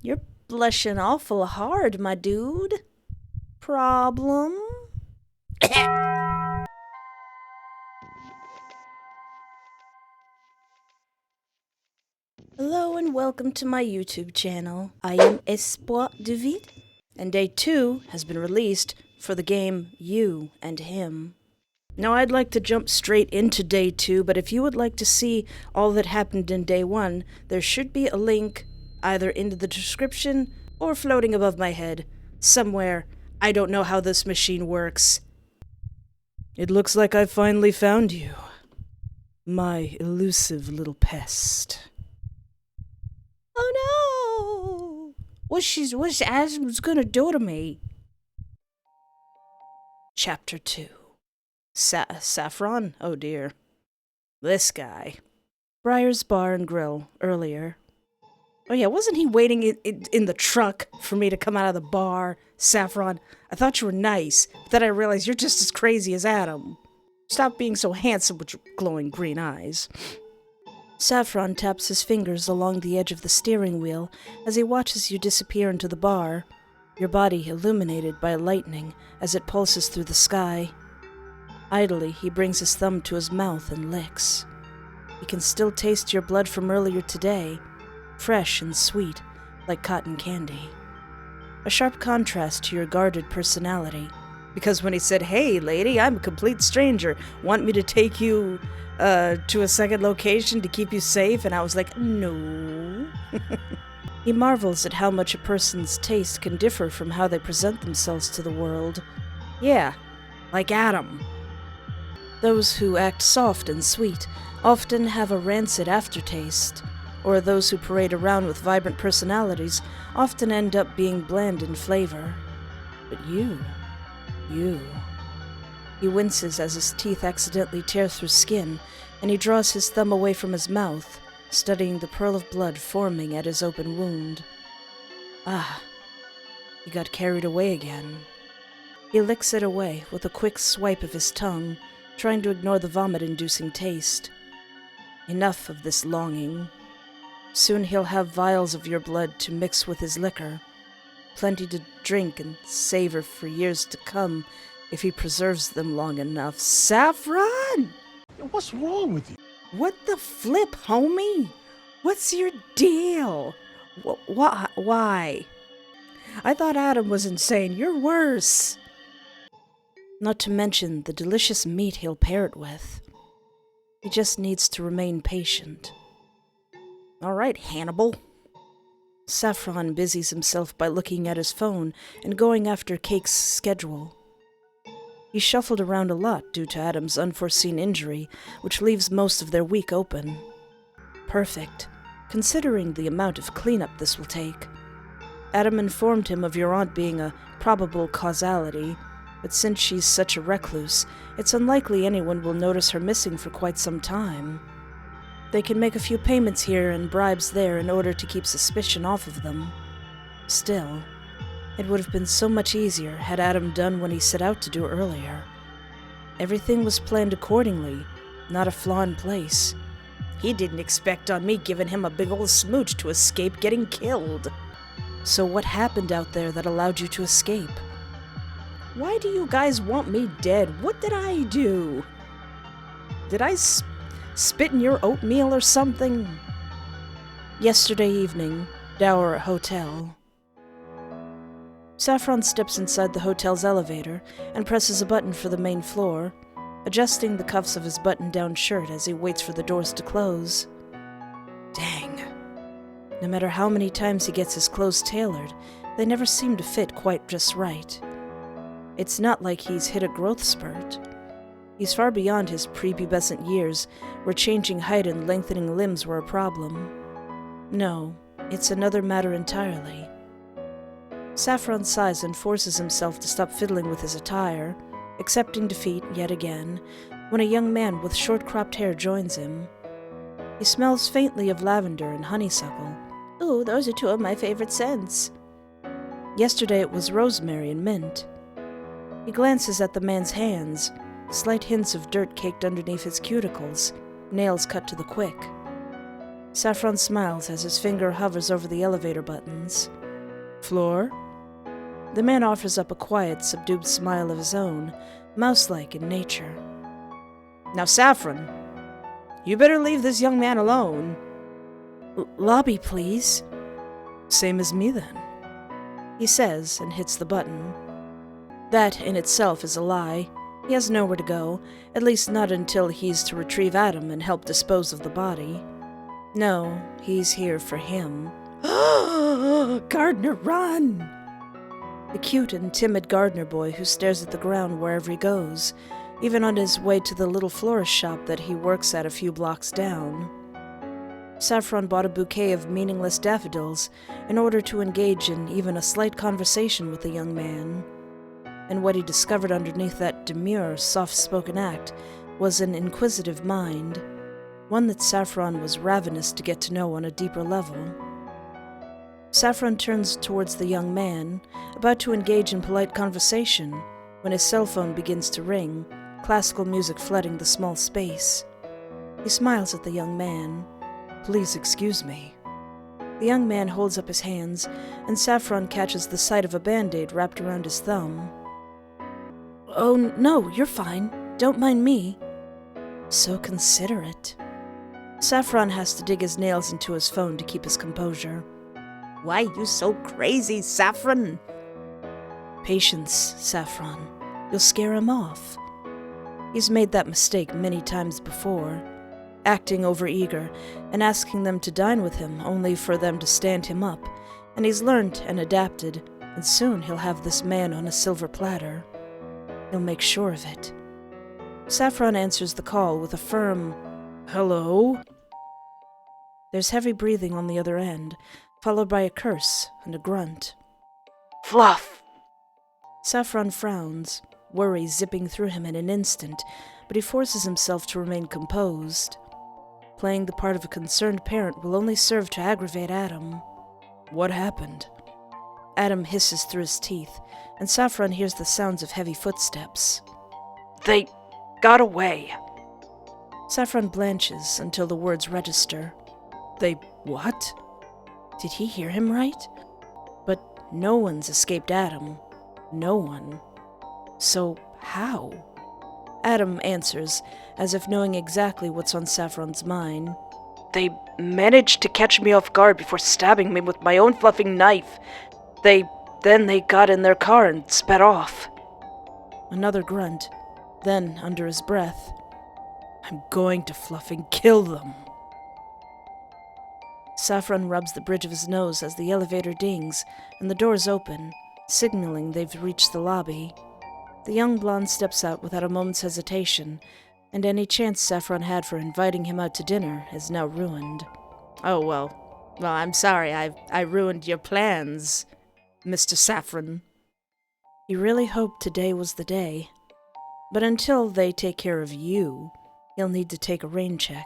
You're blushing awful hard, my dude. Problem? Hello and welcome to my YouTube channel. I am Espoir de Vide, and Day 2 has been released for the game You and Him. Now I'd like to jump straight into Day 2, but if you would like to see all that happened in Day 1, there should be a link either in the description or floating above my head, somewhere. I don't know how this machine works. It looks like I finally found you, my elusive little pest. Oh no! What's Adam's gonna do to me? Chapter 2. Saffron? Oh dear. This guy. Briar's Bar and Grill, earlier. Oh yeah, wasn't he waiting in the truck for me to come out of the bar? Saffron, I thought you were nice, but then I realized you're just as crazy as Adam. Stop being so handsome with your glowing green eyes. Saffron taps his fingers along the edge of the steering wheel as he watches you disappear into the bar, your body illuminated by lightning as it pulses through the sky. Idly, he brings his thumb to his mouth and licks. He can still taste your blood from earlier today, fresh and sweet, like cotton candy. A sharp contrast to your guarded personality, because when he said, "Hey, lady, I'm a complete stranger, want me to take you to a second location to keep you safe?" And I was like, no. He marvels at how much a person's taste can differ from how they present themselves to the world. Yeah, like Adam. Those who act soft and sweet often have a rancid aftertaste, or those who parade around with vibrant personalities often end up being bland in flavor. But you. He winces as his teeth accidentally tear through skin, and he draws his thumb away from his mouth, studying the pearl of blood forming at his open wound. Ah, he got carried away again. He licks it away with a quick swipe of his tongue, trying to ignore the vomit-inducing taste. Enough of this longing. Soon he'll have vials of your blood to mix with his liquor. Plenty to drink and savor for years to come if he preserves them long enough. Saffron! What's wrong with you? What the flip, homie? What's your deal? Why? I thought Adam was insane. You're worse. Not to mention the delicious meat he'll pair it with. He just needs to remain patient. All right, Hannibal. Saffron busies himself by looking at his phone and going after Cake's schedule. He shuffled around a lot due to Adam's unforeseen injury, which leaves most of their week open. Perfect, considering the amount of cleanup this will take. Adam informed him of your aunt being a probable causality, but since she's such a recluse, it's unlikely anyone will notice her missing for quite some time. They can make a few payments here and bribes there in order to keep suspicion off of them. Still, it would have been so much easier had Adam done what he set out to do earlier. Everything was planned accordingly, not a flaw in place. He didn't expect on me giving him a big old smooch to escape getting killed. So what happened out there that allowed you to escape? Why do you guys want me dead? What did I do? Did I spit in your oatmeal or something? Yesterday evening, Dower Hotel. Saffron steps inside the hotel's elevator and presses a button for the main floor, adjusting the cuffs of his button-down shirt as he waits for the doors to close. Dang. No matter how many times he gets his clothes tailored, they never seem to fit quite just right. It's not like he's hit a growth spurt. He's far beyond his prepubescent years, where changing height and lengthening limbs were a problem. No, it's another matter entirely. Saffron sighs and forces himself to stop fiddling with his attire, accepting defeat yet again, when a young man with short-cropped hair joins him. He smells faintly of lavender and honeysuckle. Ooh, those are two of my favorite scents. Yesterday it was rosemary and mint. He glances at the man's hands, slight hints of dirt caked underneath his cuticles, nails cut to the quick. Saffron smiles as his finger hovers over the elevator buttons. Floor? The man offers up a quiet, subdued smile of his own, mouse-like in nature. Now, Saffron, you better leave this young man alone. Lobby, please. Same as me, then, he says and hits the button. That in itself is a lie. He has nowhere to go, at least not until he's to retrieve Adam and help dispose of the body. No, he's here for him. Gardner, run! The cute and timid gardener boy who stares at the ground wherever he goes, even on his way to the little florist shop that he works at a few blocks down. Saffron bought a bouquet of meaningless daffodils in order to engage in even a slight conversation with the young man. And what he discovered underneath that demure, soft-spoken act was an inquisitive mind, one that Saffron was ravenous to get to know on a deeper level. Saffron turns towards the young man, about to engage in polite conversation, when his cell phone begins to ring, classical music flooding the small space. He smiles at the young man. Please excuse me. The young man holds up his hands, and Saffron catches the sight of a Band-Aid wrapped around his thumb. Oh, no, you're fine. Don't mind me. So considerate. Saffron has to dig his nails into his phone to keep his composure. Why you so crazy, Saffron? Patience, Saffron. You'll scare him off. He's made that mistake many times before, acting overeager and asking them to dine with him only for them to stand him up, and he's learned and adapted, and soon he'll have this man on a silver platter. He'll make sure of it. Saffron answers the call with a firm, "Hello?" There's heavy breathing on the other end, followed by a curse and a grunt. Fluff! Saffron frowns, worry zipping through him in an instant, but he forces himself to remain composed. Playing the part of a concerned parent will only serve to aggravate Adam. What happened? Adam hisses through his teeth, and Saffron hears the sounds of heavy footsteps. They got away. Saffron blanches until the words register. They what? Did he hear him right? But no one's escaped Adam. No one. So how? Adam answers, as if knowing exactly what's on Saffron's mind. They managed to catch me off guard before stabbing me with my own fluffing knife. Then they got in their car and sped off. Another grunt. Then, under his breath, I'm going to fluffing kill them. Saffron rubs the bridge of his nose as the elevator dings and the doors open, signaling they've reached the lobby. The young blonde steps out without a moment's hesitation, and any chance Saffron had for inviting him out to dinner is now ruined. Oh, well, I'm sorry, I ruined your plans, Mr. Saffron. He really hoped today was the day. But until they take care of you, he'll need to take a rain check.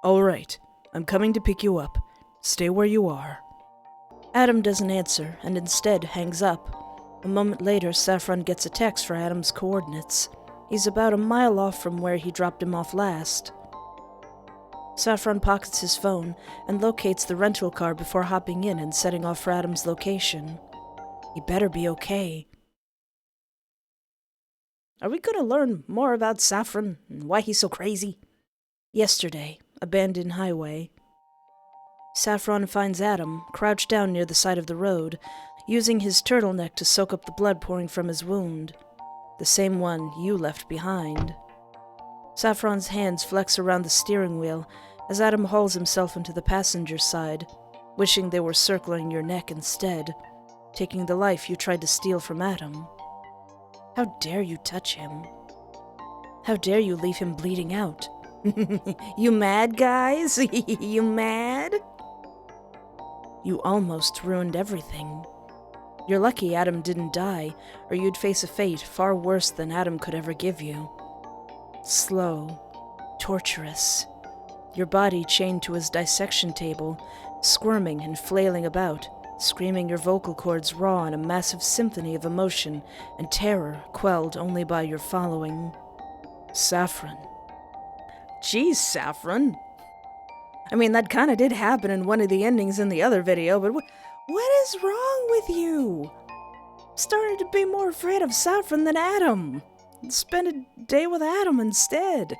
All right, I'm coming to pick you up. Stay where you are. Adam doesn't answer, and instead hangs up. A moment later, Saffron gets a text for Adam's coordinates. He's about a mile off from where he dropped him off last. Saffron pockets his phone and locates the rental car before hopping in and setting off for Adam's location. He better be okay. Are we going to learn more about Saffron and why he's so crazy? Yesterday, abandoned highway. Saffron finds Adam, crouched down near the side of the road, using his turtleneck to soak up the blood pouring from his wound. The same one you left behind. Saffron's hands flex around the steering wheel as Adam hauls himself into the passenger side, wishing they were circling your neck instead, taking the life you tried to steal from Adam. How dare you touch him? How dare you leave him bleeding out? You mad, guys? You mad? You almost ruined everything. You're lucky Adam didn't die, or you'd face a fate far worse than Adam could ever give you. Slow, torturous. Your body chained to his dissection table, squirming and flailing about, screaming your vocal cords raw in a massive symphony of emotion and terror quelled only by your following. Saffron. Geez, Saffron. I mean, that kinda did happen in one of the endings in the other video, but what is wrong with you? I'm starting to be more afraid of Saffron than Adam. Spend a day with Adam instead.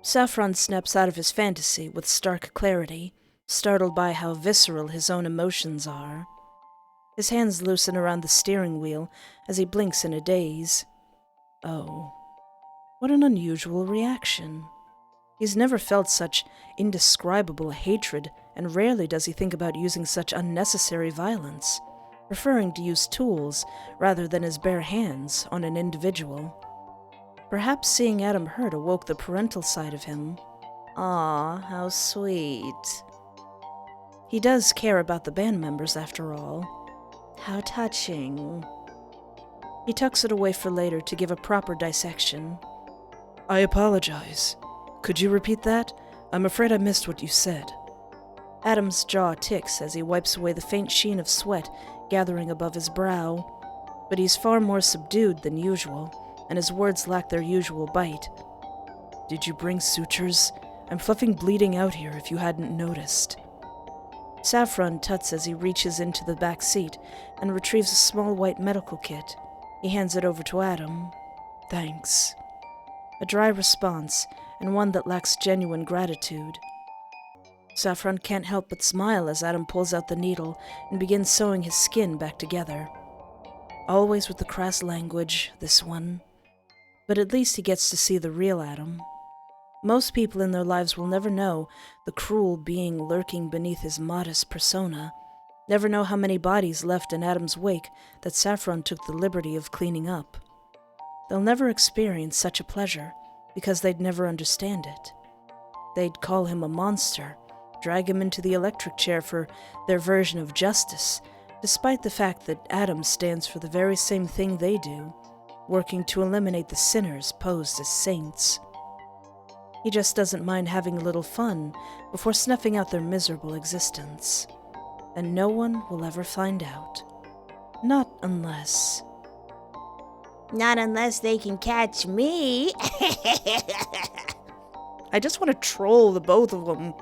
Saffron snaps out of his fantasy with stark clarity, startled by how visceral his own emotions are. His hands loosen around the steering wheel as he blinks in a daze. Oh, what an unusual reaction. He's never felt such indescribable hatred, and rarely does he think about using such unnecessary violence, preferring to use tools rather than his bare hands on an individual. Perhaps seeing Adam hurt awoke the parental side of him. Aw, how sweet. He does care about the band members after all. How touching. He tucks it away for later to give a proper dissection. I apologize. Could you repeat that? I'm afraid I missed what you said. Adam's jaw ticks as he wipes away the faint sheen of sweat gathering above his brow, but he's far more subdued than usual, and his words lack their usual bite. Did you bring sutures? I'm fluffing bleeding out here if you hadn't noticed. Saffron tuts as he reaches into the back seat and retrieves a small white medical kit. He hands it over to Adam. Thanks. A dry response, and one that lacks genuine gratitude. Saffron can't help but smile as Adam pulls out the needle and begins sewing his skin back together. Always with the crass language, this one. But at least he gets to see the real Adam. Most people in their lives will never know the cruel being lurking beneath his modest persona, never know how many bodies left in Adam's wake that Saffron took the liberty of cleaning up. They'll never experience such a pleasure, because they'd never understand it. They'd call him a monster, drag him into the electric chair for their version of justice, despite the fact that Adam stands for the very same thing they do, working to eliminate the sinners posed as saints. He just doesn't mind having a little fun before snuffing out their miserable existence. And no one will ever find out. Not unless they can catch me. I just want to troll the both of them.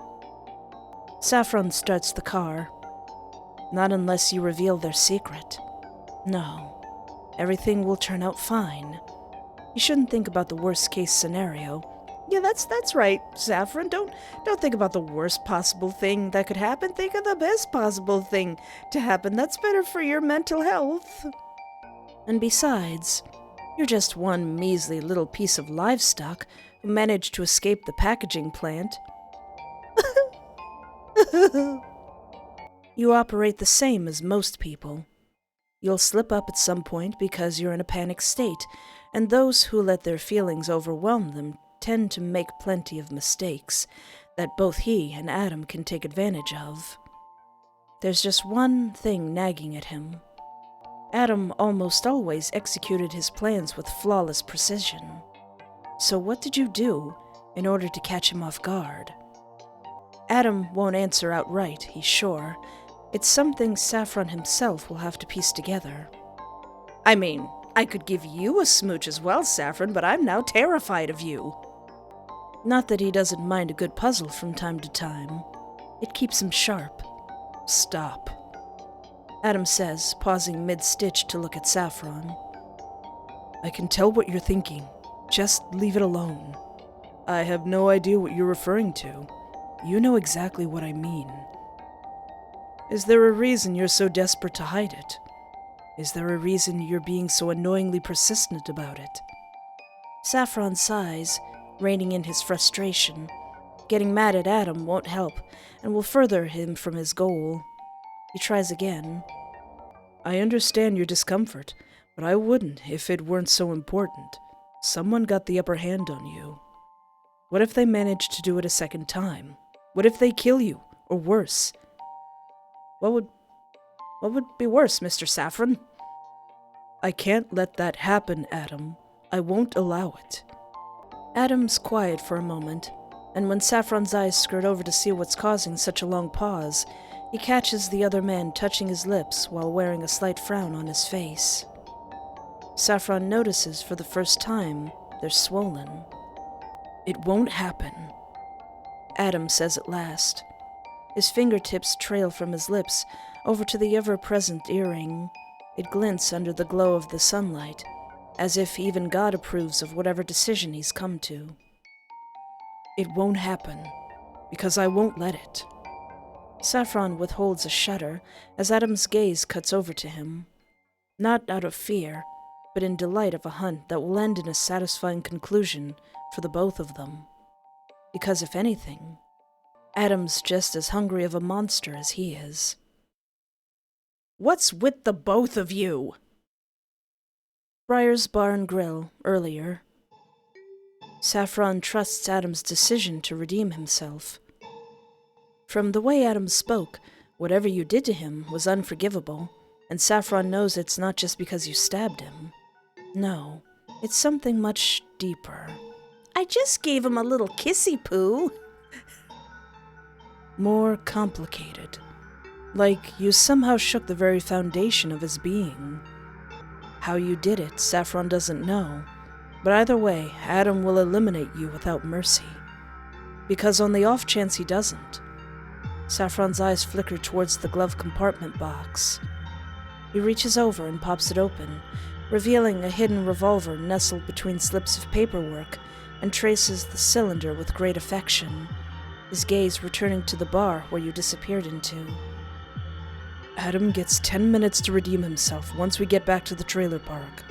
Saffron starts the car. Not unless you reveal their secret. No. Everything will turn out fine. You shouldn't think about the worst-case scenario. Yeah, that's right, Saffron. Don't think about the worst possible thing that could happen. Think of the best possible thing to happen. That's better for your mental health. And besides, you're just one measly little piece of livestock who managed to escape the packaging plant. You operate the same as most people. You'll slip up at some point because you're in a panic state, and those who let their feelings overwhelm them tend to make plenty of mistakes that both he and Adam can take advantage of. There's just one thing nagging at him. Adam almost always executed his plans with flawless precision. So what did you do in order to catch him off guard? Adam won't answer outright, he's sure. It's something Saffron himself will have to piece together. I mean, I could give you a smooch as well, Saffron, but I'm now terrified of you. Not that he doesn't mind a good puzzle from time to time. It keeps him sharp. Stop, Adam says, pausing mid-stitch to look at Saffron. I can tell what you're thinking. Just leave it alone. I have no idea what you're referring to. You know exactly what I mean. Is there a reason you're so desperate to hide it? Is there a reason you're being so annoyingly persistent about it? Saffron sighs, reining in his frustration. Getting mad at Adam won't help, and will further him from his goal. He tries again. I understand your discomfort, but I wouldn't if it weren't so important. Someone got the upper hand on you. What if they managed to do it a second time? What if they kill you, or worse? What would be worse, Mr. Saffron? I can't let that happen, Adam. I won't allow it. Adam's quiet for a moment, and when Saffron's eyes skirt over to see what's causing such a long pause, he catches the other man touching his lips while wearing a slight frown on his face. Saffron notices for the first time they're swollen. It won't happen. Adam says at last. His fingertips trail from his lips over to the ever-present earring. It glints under the glow of the sunlight, as if even God approves of whatever decision he's come to. It won't happen, because I won't let it. Saffron withholds a shudder as Adam's gaze cuts over to him. Not out of fear, but in delight of a hunt that will end in a satisfying conclusion for the both of them. Because if anything, Adam's just as hungry of a monster as he is. What's with the both of you? Briar's Bar and Grill, earlier. Saffron trusts Adam's decision to redeem himself. From the way Adam spoke, whatever you did to him was unforgivable, and Saffron knows it's not just because you stabbed him. No, it's something much deeper. I just gave him a little kissy poo. More complicated. Like you somehow shook the very foundation of his being. How you did it, Saffron doesn't know, but either way, Adam will eliminate you without mercy. Because on the off chance he doesn't, Saffron's eyes flicker towards the glove compartment box. He reaches over and pops it open, revealing a hidden revolver nestled between slips of paperwork, and traces the cylinder with great affection, his gaze returning to the bar where you disappeared into. Adam gets 10 minutes to redeem himself once we get back to the trailer park.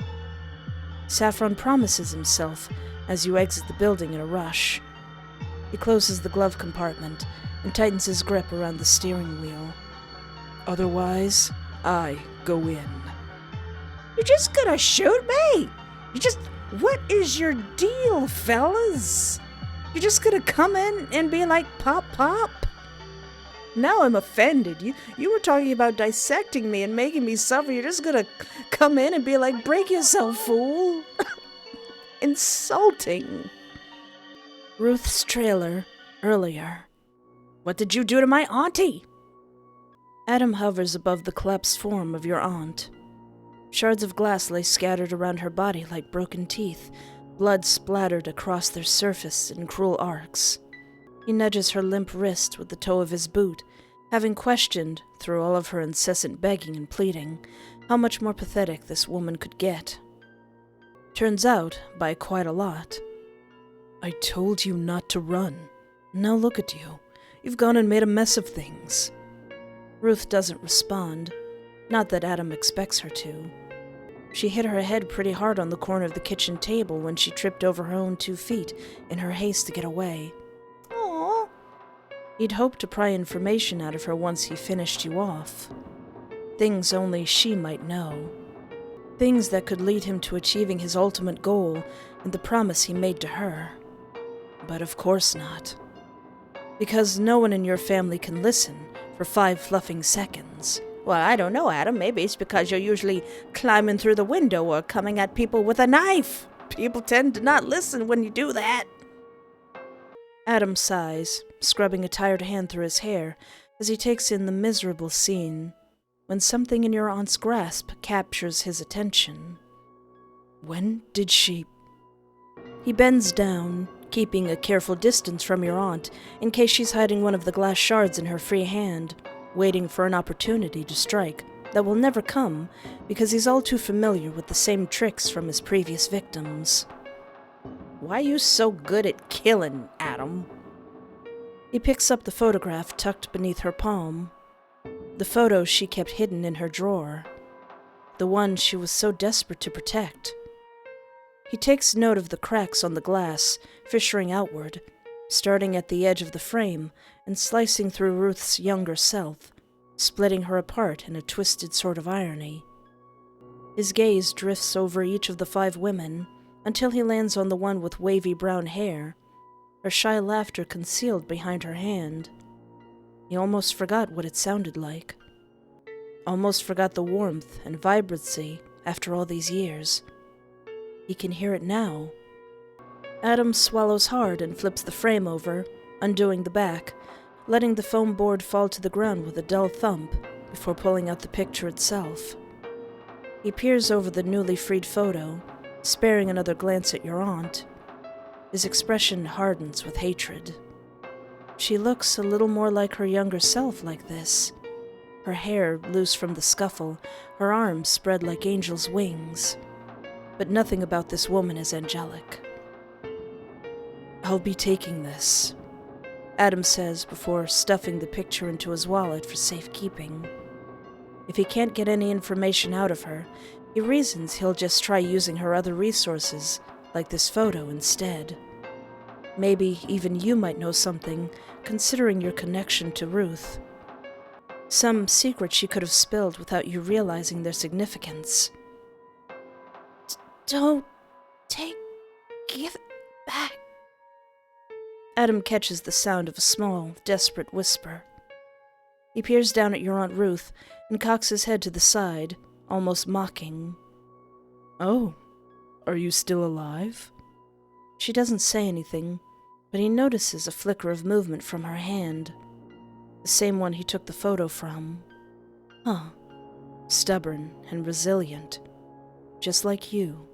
Saffron promises himself as you exit the building in a rush. He closes the glove compartment and tightens his grip around the steering wheel. Otherwise, I go in. You're just gonna shoot me? What is your deal, fellas? You're just gonna come in and be like, pop, pop? Now I'm offended. You were talking about dissecting me and making me suffer. You're just gonna come in and be like, break yourself, fool. Insulting. Ruth's trailer, earlier. What did you do to my auntie? Adam hovers above the collapsed form of your aunt. Shards of glass lay scattered around her body like broken teeth, blood splattered across their surface in cruel arcs. He nudges her limp wrist with the toe of his boot, having questioned, through all of her incessant begging and pleading, how much more pathetic this woman could get. Turns out, by quite a lot. I told you not to run. Now look at you. You've gone and made a mess of things. Ruth doesn't respond. Not that Adam expects her to. She hit her head pretty hard on the corner of the kitchen table when she tripped over her own 2 feet in her haste to get away. Aww. He'd hoped to pry information out of her once he finished you off. Things only she might know. Things that could lead him to achieving his ultimate goal and the promise he made to her. But of course not. Because no one in your family can listen for 5 fluffing seconds. Well, I don't know, Adam. Maybe it's because you're usually climbing through the window or coming at people with a knife. People tend to not listen when you do that. Adam sighs, scrubbing a tired hand through his hair as he takes in the miserable scene, when something in your aunt's grasp captures his attention. When did she... He bends down, keeping a careful distance from your aunt in case she's hiding one of the glass shards in her free hand, waiting for an opportunity to strike that will never come because he's all too familiar with the same tricks from his previous victims. Why are you so good at killing, Adam? He picks up the photograph tucked beneath her palm. The photo she kept hidden in her drawer. The one she was so desperate to protect. He takes note of the cracks on the glass, fissuring outward, starting at the edge of the frame and slicing through Ruth's younger self, splitting her apart in a twisted sort of irony. His gaze drifts over each of the 5 women until he lands on the one with wavy brown hair, her shy laughter concealed behind her hand. He almost forgot what it sounded like. Almost forgot the warmth and vibrancy after all these years. He can hear it now. Adam swallows hard and flips the frame over, undoing the back, letting the foam board fall to the ground with a dull thump before pulling out the picture itself. He peers over the newly freed photo, sparing another glance at your aunt. His expression hardens with hatred. She looks a little more like her younger self like this. Her hair loose from the scuffle, her arms spread like angels' wings. But nothing about this woman is angelic. I'll be taking this, Adam says before stuffing the picture into his wallet for safekeeping. If he can't get any information out of her, he reasons he'll just try using her other resources, like this photo, instead. Maybe even you might know something, considering your connection to Ruth. Some secret she could have spilled without you realizing their significance. Don't give it back. Adam catches the sound of a small, desperate whisper. He peers down at your Aunt Ruth and cocks his head to the side, almost mocking. Oh, are you still alive? She doesn't say anything, but he notices a flicker of movement from her hand. The same one he took the photo from. Huh. Stubborn and resilient. Just like you.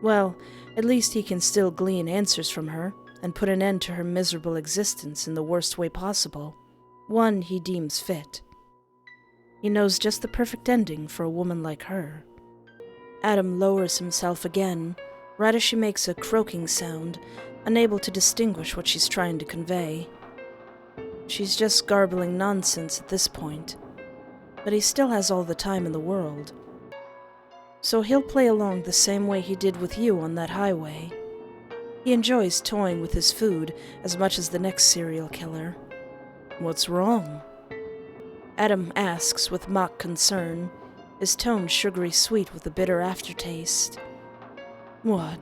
Well, at least he can still glean answers from her and put an end to her miserable existence in the worst way possible. One he deems fit. He knows just the perfect ending for a woman like her. Adam lowers himself again, right as she makes a croaking sound, unable to distinguish what she's trying to convey. She's just garbling nonsense at this point, but he still has all the time in the world. So he'll play along the same way he did with you on that highway. He enjoys toying with his food as much as the next serial killer. What's wrong? Adam asks with mock concern, his tone sugary sweet with a bitter aftertaste. What?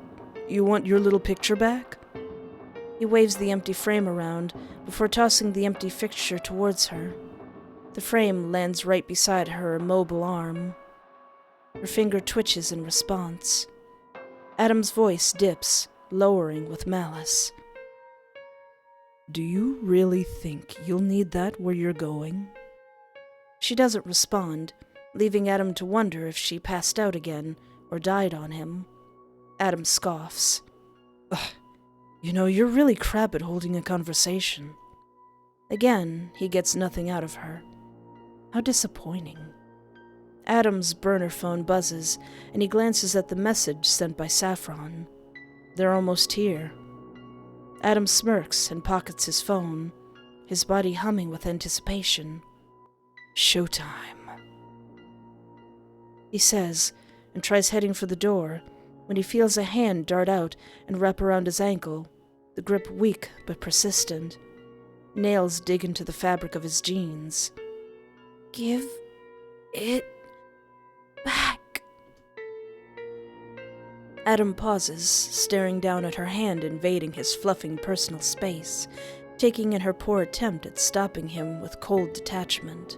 You want your little picture back? He waves the empty frame around before tossing the empty fixture towards her. The frame lands right beside her immobile arm. Her finger twitches in response. Adam's voice dips, lowering with malice. Do you really think you'll need that where you're going? She doesn't respond, leaving Adam to wonder if she passed out again or died on him. Adam scoffs. Ugh, you know, you're really crap at holding a conversation. Again, he gets nothing out of her. How disappointing. Adam's burner phone buzzes, and he glances at the message sent by Saffron. They're almost here. Adam smirks and pockets his phone, his body humming with anticipation. Showtime, he says, and tries heading for the door, when he feels a hand dart out and wrap around his ankle, the grip weak but persistent. Nails dig into the fabric of his jeans. Give it back. Adam pauses, staring down at her hand invading his fluffing personal space, taking in her poor attempt at stopping him with cold detachment.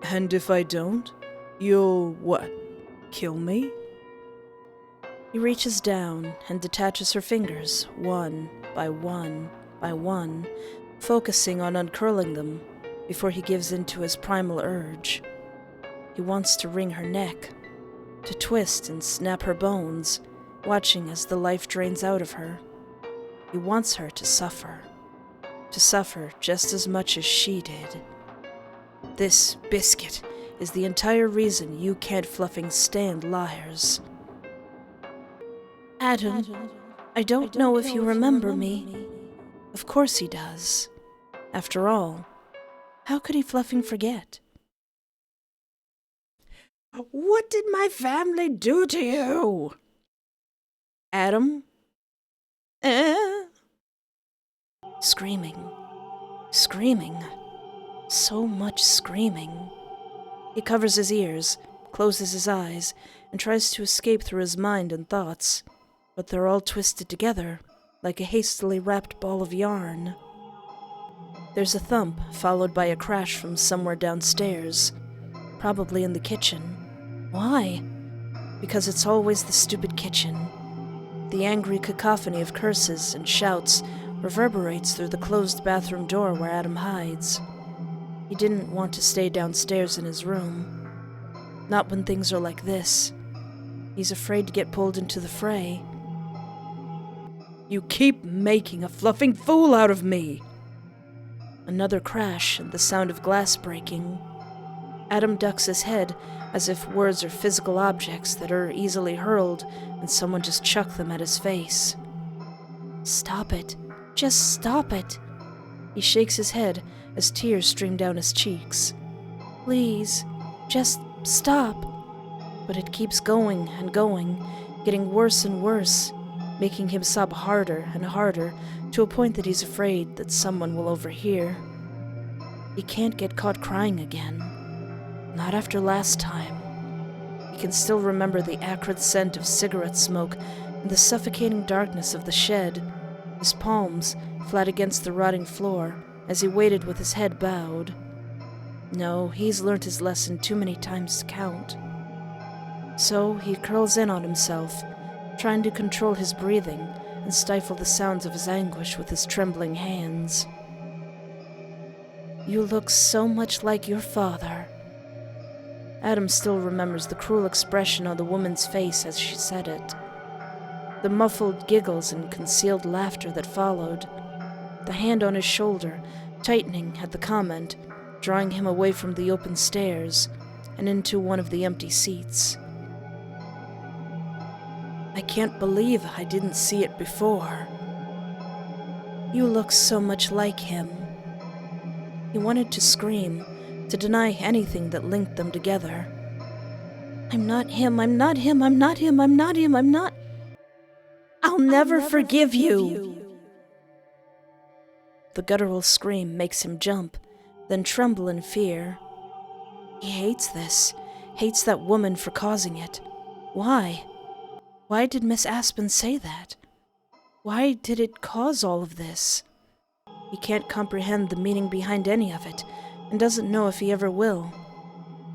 And if I don't, you'll, what, kill me? He reaches down and detaches her fingers, one by one by one, focusing on uncurling them before he gives in to his primal urge. He wants to wring her neck, to twist and snap her bones, watching as the life drains out of her. He wants her to suffer just as much as she did. This biscuit is the entire reason you can't fluffing stand liars. Adam, I don't know if you remember me. Of course he does. After all, how could he fluffing forget? What did my family do to you? Adam? Screaming. So much screaming. He covers his ears, closes his eyes, and tries to escape through his mind and thoughts, but they're all twisted together, like a hastily wrapped ball of yarn. There's a thump, followed by a crash from somewhere downstairs, probably in the kitchen. Why? Because it's always the stupid kitchen. The angry cacophony of curses and shouts reverberates through the closed bathroom door where Adam hides. He didn't want to stay downstairs in his room. Not when things are like this. He's afraid to get pulled into the fray. You keep making a fluffing fool out of me, Another crash and the sound of glass breaking. Adam ducks his head as if words are physical objects that are easily hurled and someone just chucked them at his face. Stop it. Just stop it. He shakes his head as tears stream down his cheeks. Please, just stop. But it keeps going and going, getting worse and worse, making him sob harder and harder to a point that he's afraid that someone will overhear. He can't get caught crying again. Not after last time. He can still remember the acrid scent of cigarette smoke and the suffocating darkness of the shed, his palms flat against the rotting floor as he waited with his head bowed. No, he's learnt his lesson too many times to count. So he curls in on himself, trying to control his breathing and stifle the sounds of his anguish with his trembling hands. You look so much like your father. Adam still remembers the cruel expression on the woman's face as she said it. The muffled giggles and concealed laughter that followed. The hand on his shoulder, tightening at the comment, drawing him away from the open stairs and into one of the empty seats. I can't believe I didn't see it before. You look so much like him. He wanted to scream, to deny anything that linked them together. I'm not him, I'm not him, I'm not him, I'm not him, I'm not... I'll never forgive you! The guttural scream makes him jump, then tremble in fear. He hates this, hates that woman for causing it. Why? Why did Miss Aspen say that? Why did it cause all of this? He can't comprehend the meaning behind any of it, and doesn't know if he ever will.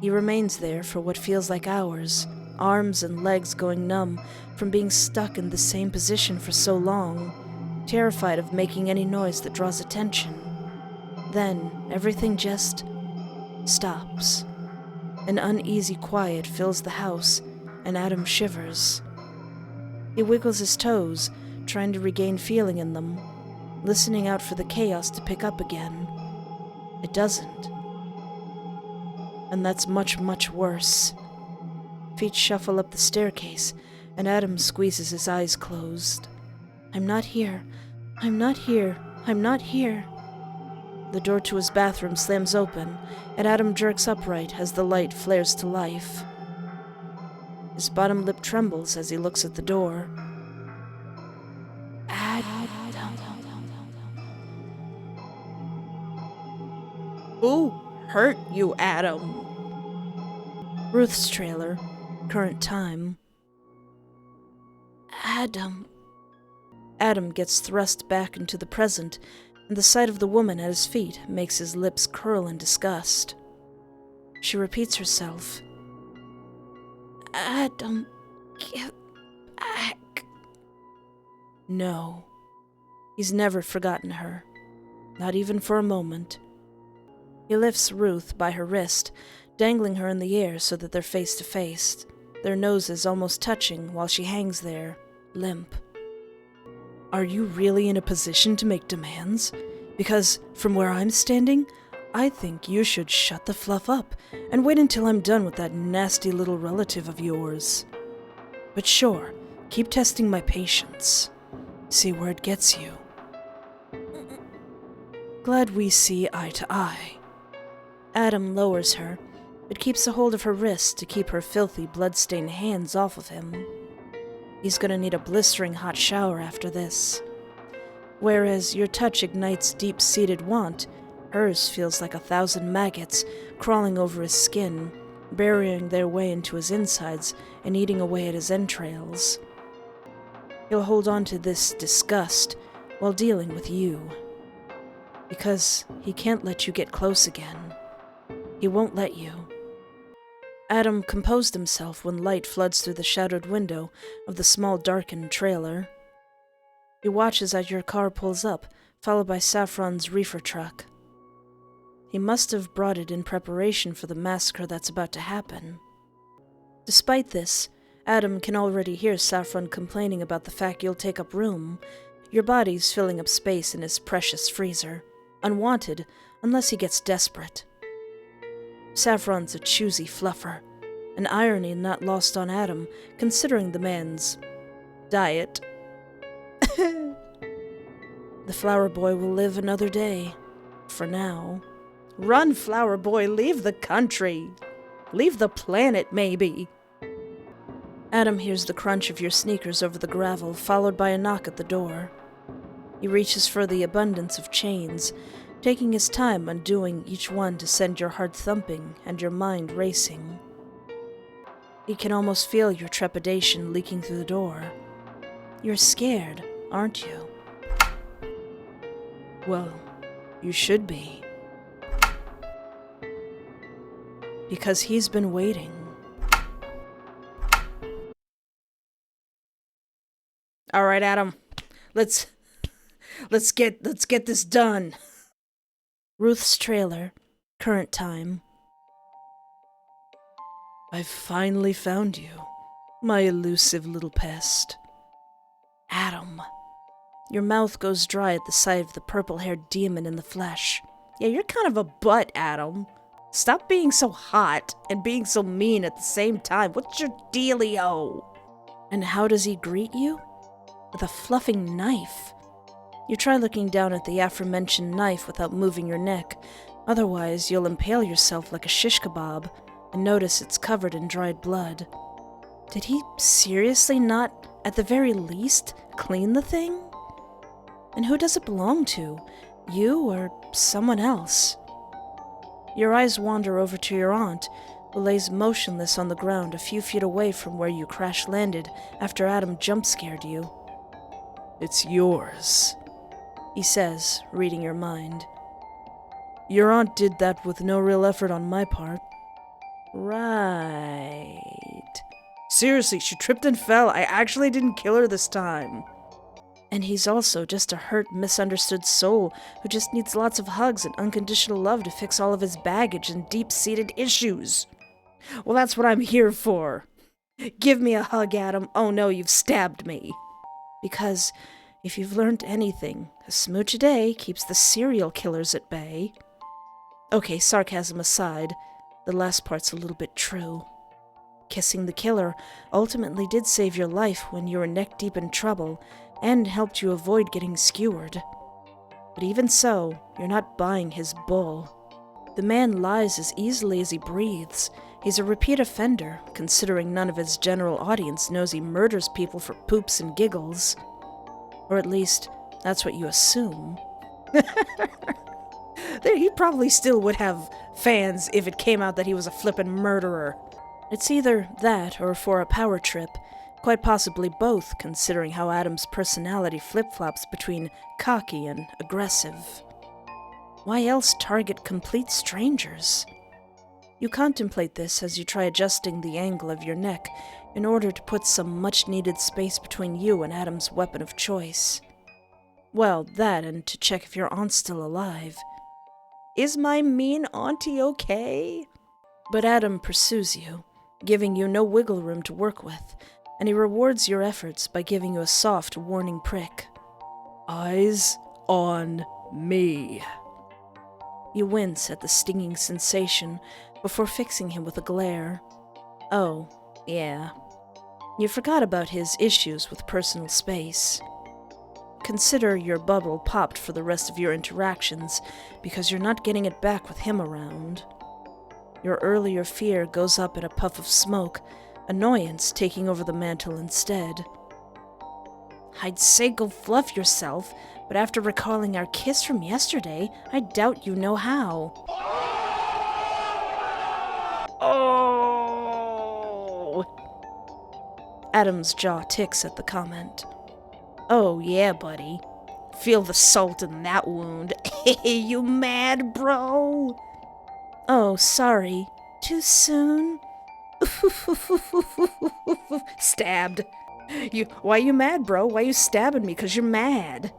He remains there for what feels like hours, arms and legs going numb from being stuck in the same position for so long, terrified of making any noise that draws attention. Then everything just stops. An uneasy quiet fills the house, and Adam shivers. He wiggles his toes, trying to regain feeling in them, listening out for the chaos to pick up again. It doesn't. And that's much, much worse. Feet shuffle up the staircase, and Adam squeezes his eyes closed. I'm not here. I'm not here. I'm not here. The door to his bathroom slams open, and Adam jerks upright as the light flares to life. His bottom lip trembles as he looks at the door. Adam. Who hurt you, Adam? Ruth's trailer, current time. Adam. Adam gets thrust back into the present, and the sight of the woman at his feet makes his lips curl in disgust. She repeats herself. Adam, get back. No. He's never forgotten her. Not even for a moment. He lifts Ruth by her wrist, dangling her in the air so that they're face to face, their noses almost touching while she hangs there, limp. Are you really in a position to make demands? Because, from where I'm standing, I think you should shut the fluff up and wait until I'm done with that nasty little relative of yours. But sure, keep testing my patience. See where it gets you. Glad we see eye to eye. Adam lowers her, but keeps a hold of her wrist to keep her filthy, blood-stained hands off of him. He's gonna need a blistering hot shower after this. Whereas your touch ignites deep-seated want, hers feels like 1,000 maggots crawling over his skin, burying their way into his insides and eating away at his entrails. He'll hold on to this disgust while dealing with you. Because he can't let you get close again. He won't let you. Adam composed himself when light floods through the shadowed window of the small darkened trailer. He watches as your car pulls up, followed by Saffron's reefer truck. He must have brought it in preparation for the massacre that's about to happen. Despite this, Adam can already hear Saffron complaining about the fact you'll take up room. Your body's filling up space in his precious freezer. Unwanted, unless he gets desperate. Saffron's a choosy fluffer, an irony not lost on Adam, considering the man's diet. The flower boy will live another day, for now. Run, flower boy, leave the country. Leave the planet, maybe. Adam hears the crunch of your sneakers over the gravel, followed by a knock at the door. He reaches for the abundance of chains, taking his time undoing each one to send your heart thumping and your mind racing. He can almost feel your trepidation leaking through the door. You're scared, aren't you? Well, you should be. Because he's been waiting. All right, Adam. Let's get this done. Ruth's trailer, current time. I've finally found you, my elusive little pest. Adam. Your mouth goes dry at the sight of the purple-haired demon in the flesh. Yeah, you're kind of a butt, Adam. Stop being so hot and being so mean at the same time. What's your dealio? And how does he greet you? With a fluffing knife. You try looking down at the aforementioned knife without moving your neck. Otherwise, you'll impale yourself like a shish kebab and notice it's covered in dried blood. Did he seriously not, at the very least, clean the thing? And who does it belong to? You or someone else? Your eyes wander over to your aunt, who lays motionless on the ground a few feet away from where you crash-landed after Adam jump-scared you. It's yours, he says, reading your mind. Your aunt did that with no real effort on my part. Right. Seriously, she tripped and fell. I actually didn't kill her this time. And he's also just a hurt, misunderstood soul who just needs lots of hugs and unconditional love to fix all of his baggage and deep-seated issues. Well, that's what I'm here for. Give me a hug, Adam. Oh no, you've stabbed me. Because if you've learned anything, a smooch a day keeps the serial killers at bay. Okay, sarcasm aside, the last part's a little bit true. Kissing the killer ultimately did save your life when you were neck-deep in trouble and helped you avoid getting skewered. But even so, you're not buying his bull. The man lies as easily as he breathes. He's a repeat offender, considering none of his general audience knows he murders people for poops and giggles. Or at least, that's what you assume. He probably still would have fans if it came out that he was a flippin' murderer. It's either that or for a power trip. Quite possibly both, considering how Adam's personality flip-flops between cocky and aggressive. Why else target complete strangers? You contemplate this as you try adjusting the angle of your neck in order to put some much-needed space between you and Adam's weapon of choice. Well, that and to check if your aunt's still alive. Is my mean auntie okay? But Adam pursues you, giving you no wiggle room to work with, and he rewards your efforts by giving you a soft, warning prick. Eyes on me. You wince at the stinging sensation before fixing him with a glare. Oh, yeah. You forgot about his issues with personal space. Consider your bubble popped for the rest of your interactions because you're not getting it back with him around. Your earlier fear goes up in a puff of smoke, annoyance taking over the mantle instead. I'd say go fluff yourself, but after recalling our kiss from yesterday, I doubt you know how. Oh! Adam's jaw ticks at the comment. Oh yeah, buddy. Feel the salt in that wound. Hey, you mad, bro? Oh, sorry. Too soon? Stabbed. Why you mad, bro? Why you stabbing me? 'Cause you're mad.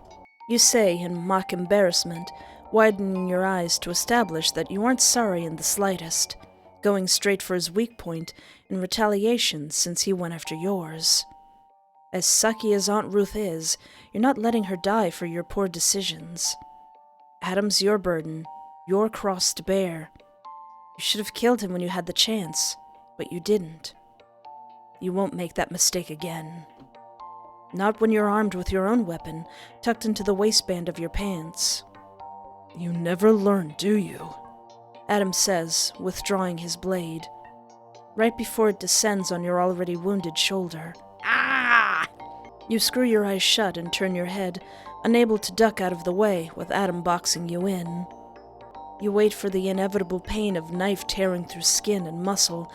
You say in mock embarrassment, widening your eyes to establish that you aren't sorry in the slightest, going straight for his weak point in retaliation since he went after yours. As sucky as Aunt Ruth is, you're not letting her die for your poor decisions. Adam's your burden, your cross to bear. You should have killed him when you had the chance, but you didn't. You won't make that mistake again. Not when you're armed with your own weapon, tucked into the waistband of your pants. You never learn, do you? Adam says, withdrawing his blade, right before it descends on your already wounded shoulder. Ah! You screw your eyes shut and turn your head, unable to duck out of the way with Adam boxing you in. You wait for the inevitable pain of knife tearing through skin and muscle,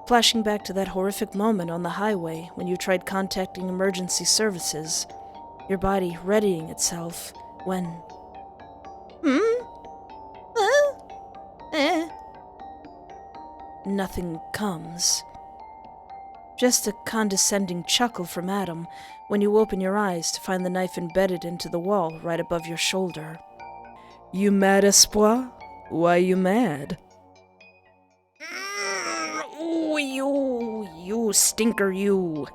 flashing back to that horrific moment on the highway when you tried contacting emergency services, your body readying itself when... Nothing comes. Just a condescending chuckle from Adam when you open your eyes to find the knife embedded into the wall right above your shoulder. You mad, Espoir? Why you mad? Ooh, you stinker, you.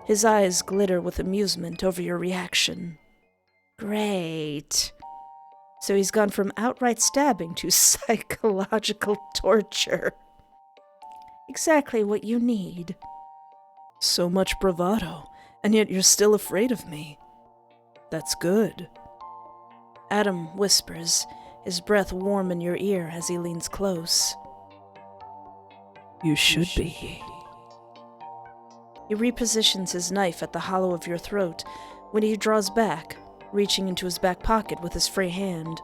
His eyes glitter with amusement over your reaction. Great. So he's gone from outright stabbing to psychological torture. Exactly what you need. So much bravado, and yet you're still afraid of me. That's good. Adam whispers, his breath warm in your ear as he leans close. You should be. He repositions his knife at the hollow of your throat when he draws back, reaching into his back pocket with his free hand.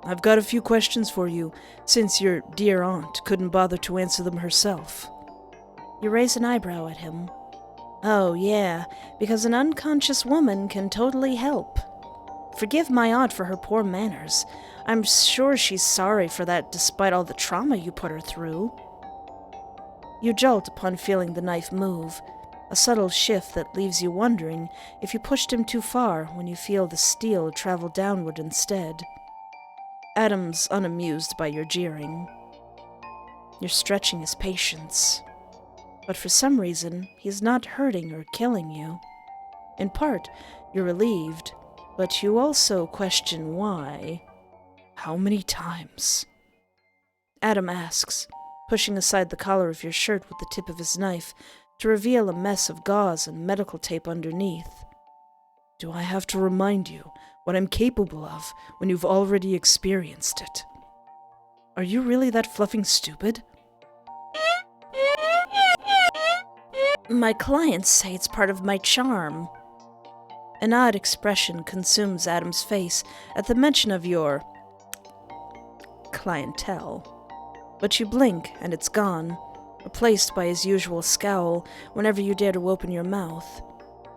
I've got a few questions for you, since your dear aunt couldn't bother to answer them herself. You raise an eyebrow at him. Oh, yeah, because an unconscious woman can totally help. Forgive my aunt for her poor manners. I'm sure she's sorry for that despite all the trauma you put her through. You jolt upon feeling the knife move, a subtle shift that leaves you wondering if you pushed him too far when you feel the steel travel downward instead. Adam's unamused by your jeering. You're stretching his patience. But for some reason, he's not hurting or killing you. In part, you're relieved, but you also question why. How many times? Adam asks, pushing aside the collar of your shirt with the tip of his knife to reveal a mess of gauze and medical tape underneath. Do I have to remind you what I'm capable of when you've already experienced it? Are you really that fluffing stupid? My clients say it's part of my charm. An odd expression consumes Adam's face at the mention of your clientele. But you blink and it's gone, replaced by his usual scowl whenever you dare to open your mouth.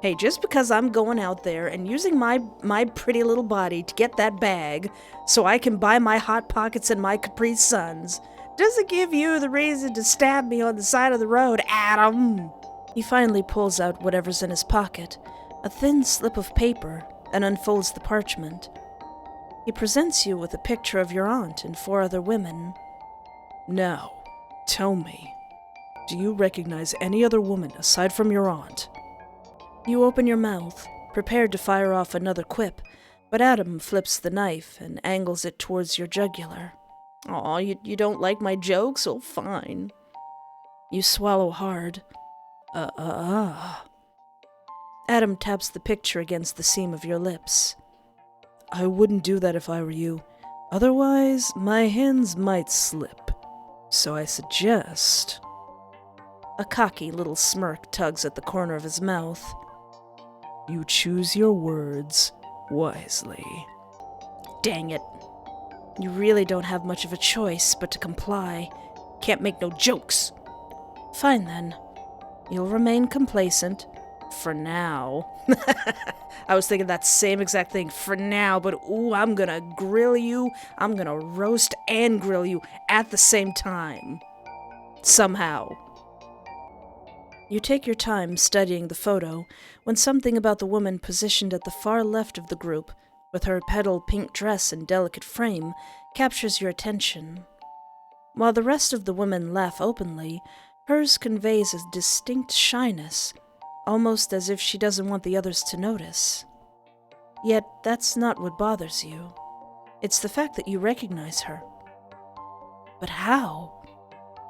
Hey, just because I'm going out there and using my pretty little body to get that bag so I can buy my Hot Pockets and my Capri Suns doesn't give you the reason to stab me on the side of the road, Adam. He finally pulls out whatever's in his pocket, a thin slip of paper, and unfolds the parchment. He presents you with a picture of your aunt and 4 other women. Now, tell me, do you recognize any other woman aside from your aunt? You open your mouth, prepared to fire off another quip, but Adam flips the knife and angles it towards your jugular. Aw, you don't like my jokes? Oh, fine. You swallow hard. Adam taps the picture against the seam of your lips. I wouldn't do that if I were you. Otherwise, my hands might slip. So I suggest... A cocky little smirk tugs at the corner of his mouth. You choose your words wisely. Dang it. You really don't have much of a choice but to comply. Can't make no jokes. Fine then. You'll remain complacent. For now. I was thinking that same exact thing. For now, but ooh, I'm gonna grill you. I'm gonna roast and grill you at the same time. Somehow. You take your time studying the photo when something about the woman positioned at the far left of the group, with her petal pink dress and delicate frame, captures your attention. While the rest of the women laugh openly, hers conveys a distinct shyness, almost as if she doesn't want the others to notice. Yet that's not what bothers you. It's the fact that you recognize her. But how?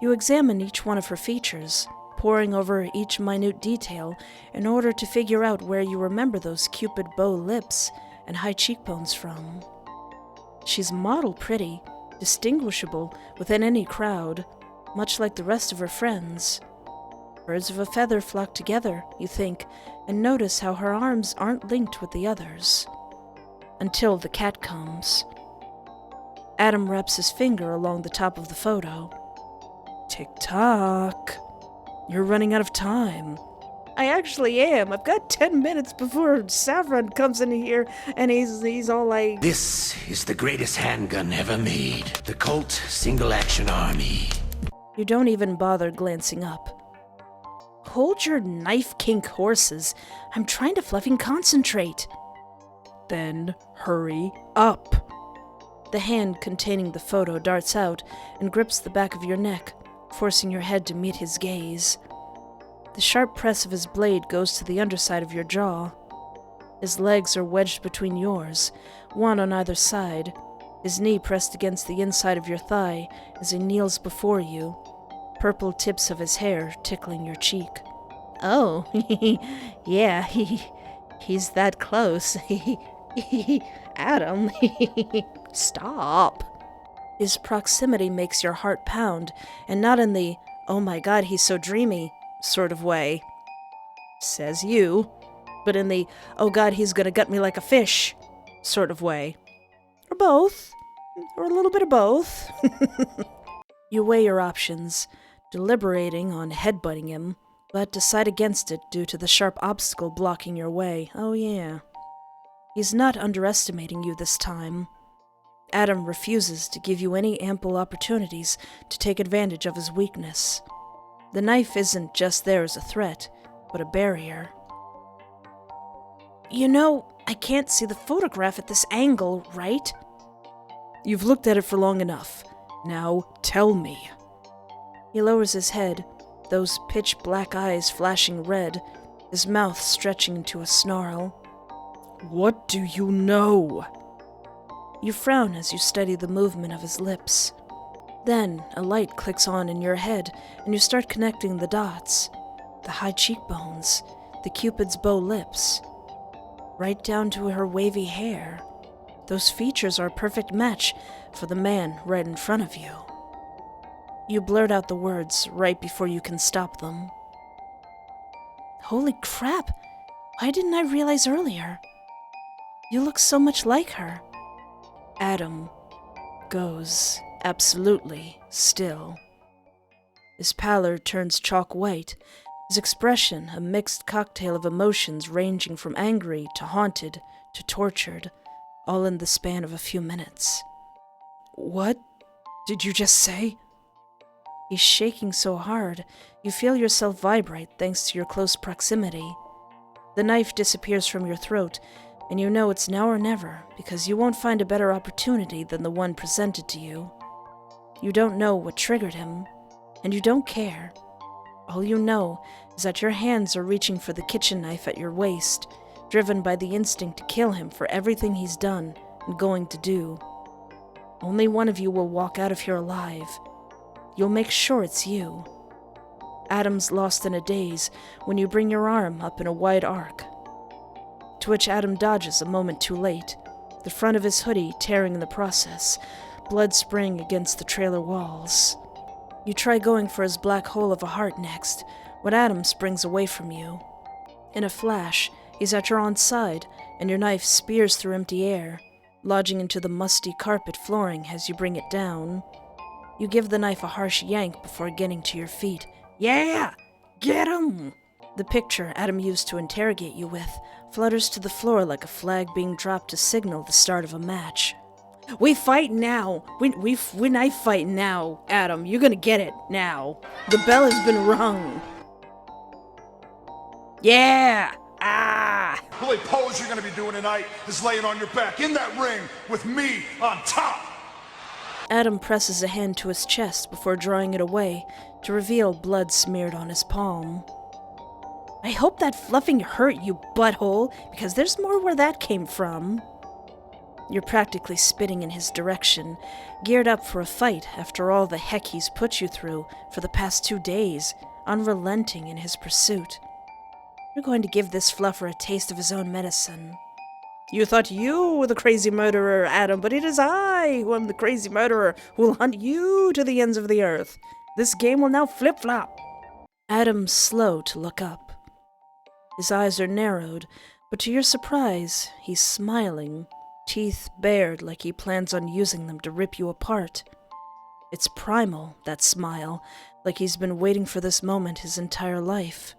You examine each one of her features, poring over each minute detail in order to figure out where you remember those cupid bow lips and high cheekbones from. She's model pretty, distinguishable within any crowd, much like the rest of her friends. Birds of a feather flock together, you think, and notice how her arms aren't linked with the others. Until the cat comes. Adam wraps his finger along the top of the photo. Tick-tock. You're running out of time. I actually am. I've got 10 minutes before Saffron comes in here, and he's all like... This is the greatest handgun ever made. The Colt Single Action Army. You don't even bother glancing up. Hold your knife kink horses. I'm trying to fluffing concentrate. Then hurry up. The hand containing the photo darts out and grips the back of your neck, forcing your head to meet his gaze. The sharp press of his blade goes to the underside of your jaw. His legs are wedged between yours, one on either side, his knee pressed against the inside of your thigh as he kneels before you, purple tips of his hair tickling your cheek. Oh, yeah, he's that close. Adam, stop. His proximity makes your heart pound, and not in the, oh my god, he's so dreamy sort of way. Says you. But in the, oh god, he's gonna gut me like a fish sort of way. Or both. Or a little bit of both. You weigh your options, deliberating on headbutting him, but decide against it due to the sharp obstacle blocking your way. Oh yeah. He's not underestimating you this time. Adam refuses to give you any ample opportunities to take advantage of his weakness. The knife isn't just there as a threat, but a barrier. You know, I can't see the photograph at this angle, right? You've looked at it for long enough. Now, tell me. He lowers his head, those pitch black eyes flashing red, his mouth stretching into a snarl. What do you know? You frown as you study the movement of his lips. Then, a light clicks on in your head, and you start connecting the dots. The high cheekbones, the Cupid's bow lips, right down to her wavy hair. Those features are a perfect match for the man right in front of you. You blurt out the words right before you can stop them. Holy crap! Why didn't I realize earlier? You look so much like her. Adam goes absolutely still. His pallor turns chalk white, his expression a mixed cocktail of emotions ranging from angry to haunted to tortured, all in the span of a few minutes. What did you just say? He's shaking so hard, you feel yourself vibrate thanks to your close proximity. The knife disappears from your throat, and you know it's now or never, because you won't find a better opportunity than the one presented to you. You don't know what triggered him, and you don't care. All you know is that your hands are reaching for the kitchen knife at your waist, driven by the instinct to kill him for everything he's done and going to do. Only one of you will walk out of here alive. You'll make sure it's you. Adam's lost in a daze when you bring your arm up in a wide arc, to which Adam dodges a moment too late, the front of his hoodie tearing in the process, blood spraying against the trailer walls. You try going for his black hole of a heart next, when Adam springs away from you. In a flash, he's at your own side, and your knife spears through empty air, lodging into the musty carpet flooring as you bring it down. You give the knife a harsh yank before getting to your feet. Yeah! Get him! The picture Adam used to interrogate you with flutters to the floor like a flag being dropped to signal the start of a match. We fight now! We knife fight now, Adam. You're gonna get it now. The bell has been rung. Yeah! Ah! The only pose you're gonna be doing tonight is laying on your back in that ring with me on top! Adam presses a hand to his chest before drawing it away to reveal blood smeared on his palm. I hope that fluffing hurt, you butthole, because there's more where that came from. You're practically spitting in his direction, geared up for a fight after all the heck he's put you through for the past 2 days, unrelenting in his pursuit. You're going to give this fluffer a taste of his own medicine. You thought you were the crazy murderer, Adam, but it is I who am the crazy murderer who will hunt you to the ends of the earth. This game will now flip-flop. Adam's slow to look up. His eyes are narrowed, but to your surprise, he's smiling, teeth bared like he plans on using them to rip you apart. It's primal, that smile, like he's been waiting for this moment his entire life.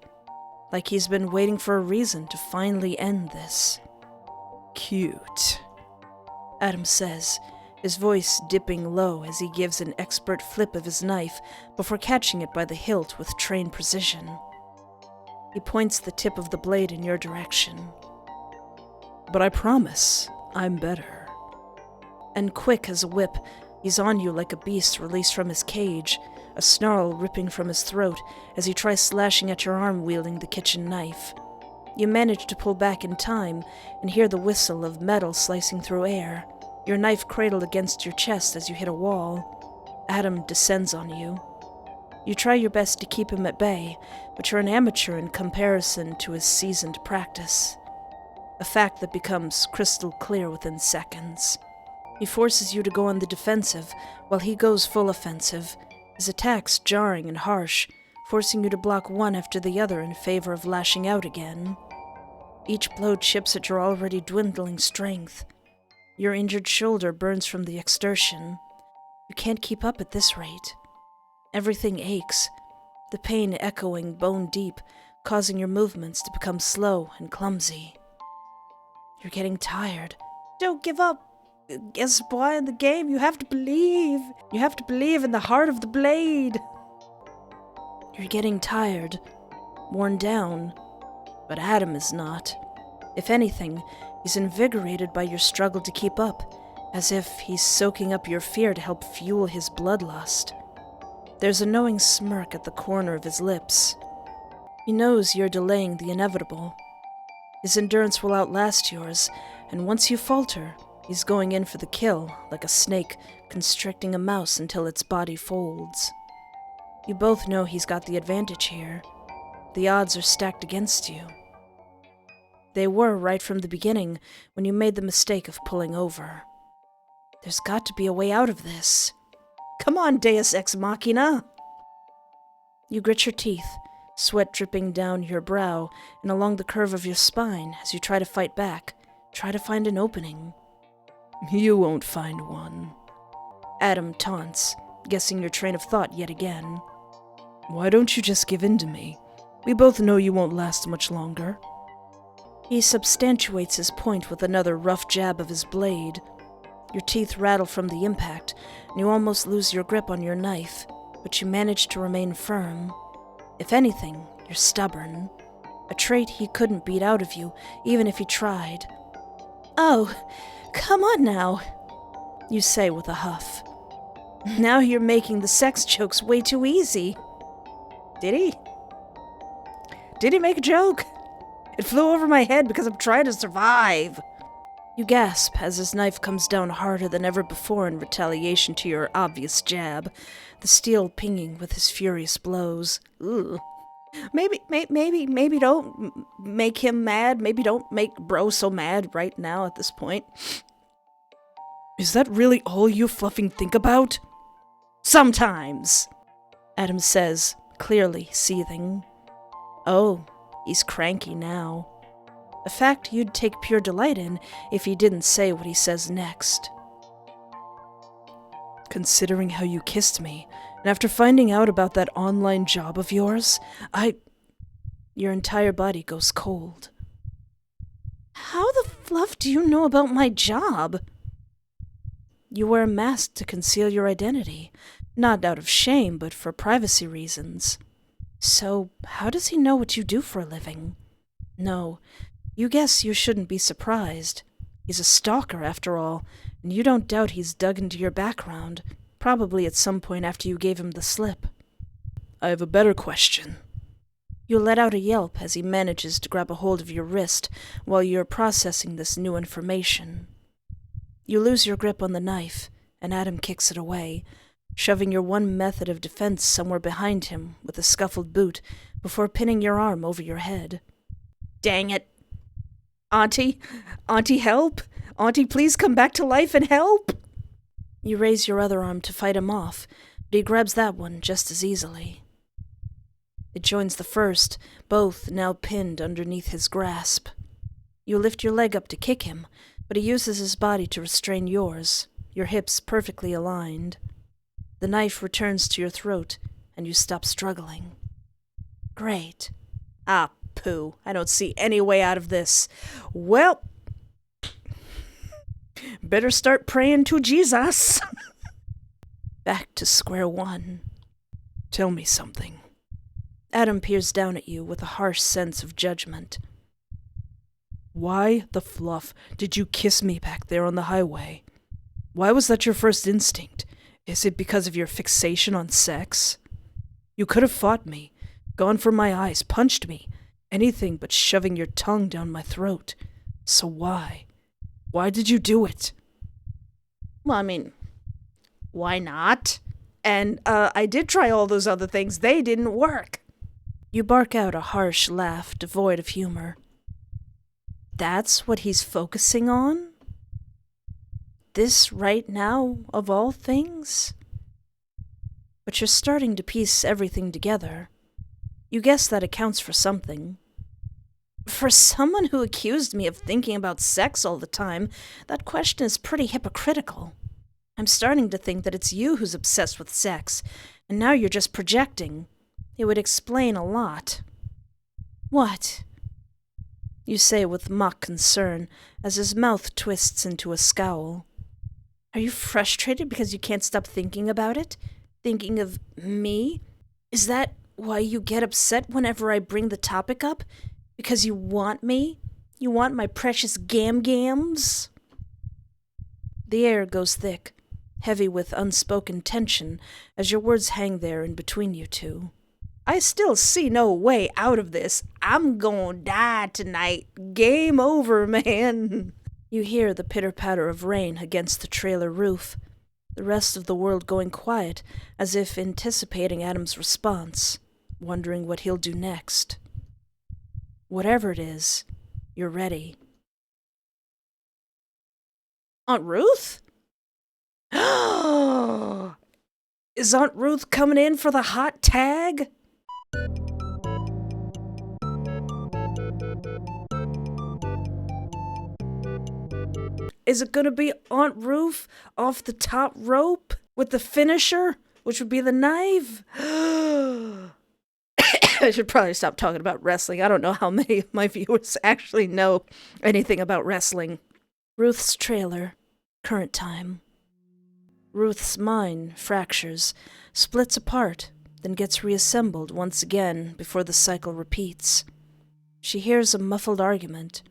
Like he's been waiting for a reason to finally end this. Cute, Adam says, his voice dipping low as he gives an expert flip of his knife before catching it by the hilt with trained precision. He points the tip of the blade in your direction. But I promise, I'm better. And quick as a whip, he's on you like a beast released from his cage, a snarl ripping from his throat as he tries slashing at your arm wielding the kitchen knife. You manage to pull back in time and hear the whistle of metal slicing through air, your knife cradled against your chest as you hit a wall. Adam descends on you. You try your best to keep him at bay, but you're an amateur in comparison to his seasoned practice. A fact that becomes crystal clear within seconds. He forces you to go on the defensive while he goes full offensive, his attacks jarring and harsh, forcing you to block one after the other in favor of lashing out again. Each blow chips at your already dwindling strength. Your injured shoulder burns from the exertion. You can't keep up at this rate. Everything aches, the pain echoing bone deep, causing your movements to become slow and clumsy. You're getting tired. Don't give up. Guess why in the game you have to believe. You have to believe in the heart of the blade. You're getting tired, worn down, but Adam is not. If anything, he's invigorated by your struggle to keep up, as if he's soaking up your fear to help fuel his bloodlust. There's a knowing smirk at the corner of his lips. He knows you're delaying the inevitable. His endurance will outlast yours, and once you falter, he's going in for the kill, like a snake constricting a mouse until its body folds. You both know he's got the advantage here. The odds are stacked against you. They were right from the beginning when you made the mistake of pulling over. There's got to be a way out of this. Come on, Deus Ex Machina! You grit your teeth, sweat dripping down your brow and along the curve of your spine as you try to fight back, try to find an opening. You won't find one. Adam taunts, guessing your train of thought yet again. Why don't you just give in to me? We both know you won't last much longer. He substantiates his point with another rough jab of his blade. Your teeth rattle from the impact, and you almost lose your grip on your knife, but you manage to remain firm. If anything, you're stubborn. A trait he couldn't beat out of you, even if he tried. Oh, come on now, you say with a huff. Now you're making the sex jokes way too easy. Did he? Did he make a joke? It flew over my head because I'm trying to survive. You gasp as his knife comes down harder than ever before in retaliation to your obvious jab, the steel pinging with his furious blows. Ugh. Maybe don't make him mad. Maybe don't make bro so mad right now at this point. Is that really all you fluffing think about? Sometimes, Adam says, clearly seething. Oh, he's cranky now. A fact you'd take pure delight in if he didn't say what he says next. Considering how you kissed me, and after finding out about that online job of yours, Your entire body goes cold. How the fluff do you know about my job? You wear a mask to conceal your identity, not out of shame, but for privacy reasons. So, how does he know what you do for a living? No, you guess you shouldn't be surprised. He's a stalker, after all, and you don't doubt he's dug into your background, probably at some point after you gave him the slip. I have a better question. You let out a yelp as he manages to grab a hold of your wrist while you're processing this new information. You lose your grip on the knife, and Adam kicks it away, shoving your one method of defense somewhere behind him with a scuffled boot before pinning your arm over your head. Dang it. Auntie? Auntie, help! Auntie, please come back to life and help! You raise your other arm to fight him off, but he grabs that one just as easily. It joins the first, both now pinned underneath his grasp. You lift your leg up to kick him, but he uses his body to restrain yours, your hips perfectly aligned. The knife returns to your throat, and you stop struggling. Great. Ah, pooh. I don't see any way out of this. Well, better start praying to Jesus. Back to square one. Tell me something. Adam peers down at you with a harsh sense of judgment. Why the fluff did you kiss me back there on the highway? Why was that your first instinct? Is it because of your fixation on sex? You could have fought me, gone for my eyes, punched me, anything but shoving your tongue down my throat. So why? Why did you do it? Well, I mean, why not? And I did try all those other things. They didn't work. You bark out a harsh laugh devoid of humor. That's what he's focusing on? This right now, of all things? But you're starting to piece everything together. You guess that accounts for something. For someone who accused me of thinking about sex all the time, that question is pretty hypocritical. I'm starting to think that it's you who's obsessed with sex, and now you're just projecting. It would explain a lot. What? You say with mock concern, as his mouth twists into a scowl. Are you frustrated because you can't stop thinking about it? Thinking of me? Is that why you get upset whenever I bring the topic up? Because you want me? You want my precious gam-gams? The air goes thick, heavy with unspoken tension, as your words hang there in between you two. I still see no way out of this. I'm gonna die tonight. Game over, man. You hear the pitter-patter of rain against the trailer roof, the rest of the world going quiet, as if anticipating Adam's response, wondering what he'll do next. Whatever it is, you're ready. Aunt Ruth? Is Aunt Ruth coming in for the hot tag? Is it gonna be Aunt Ruth off the top rope with the finisher, which would be the knife? I should probably stop talking about wrestling. I don't know how many of my viewers actually know anything about wrestling. Ruth's trailer, current time. Ruth's mind fractures, splits apart, then gets reassembled once again before the cycle repeats. She hears a muffled argument,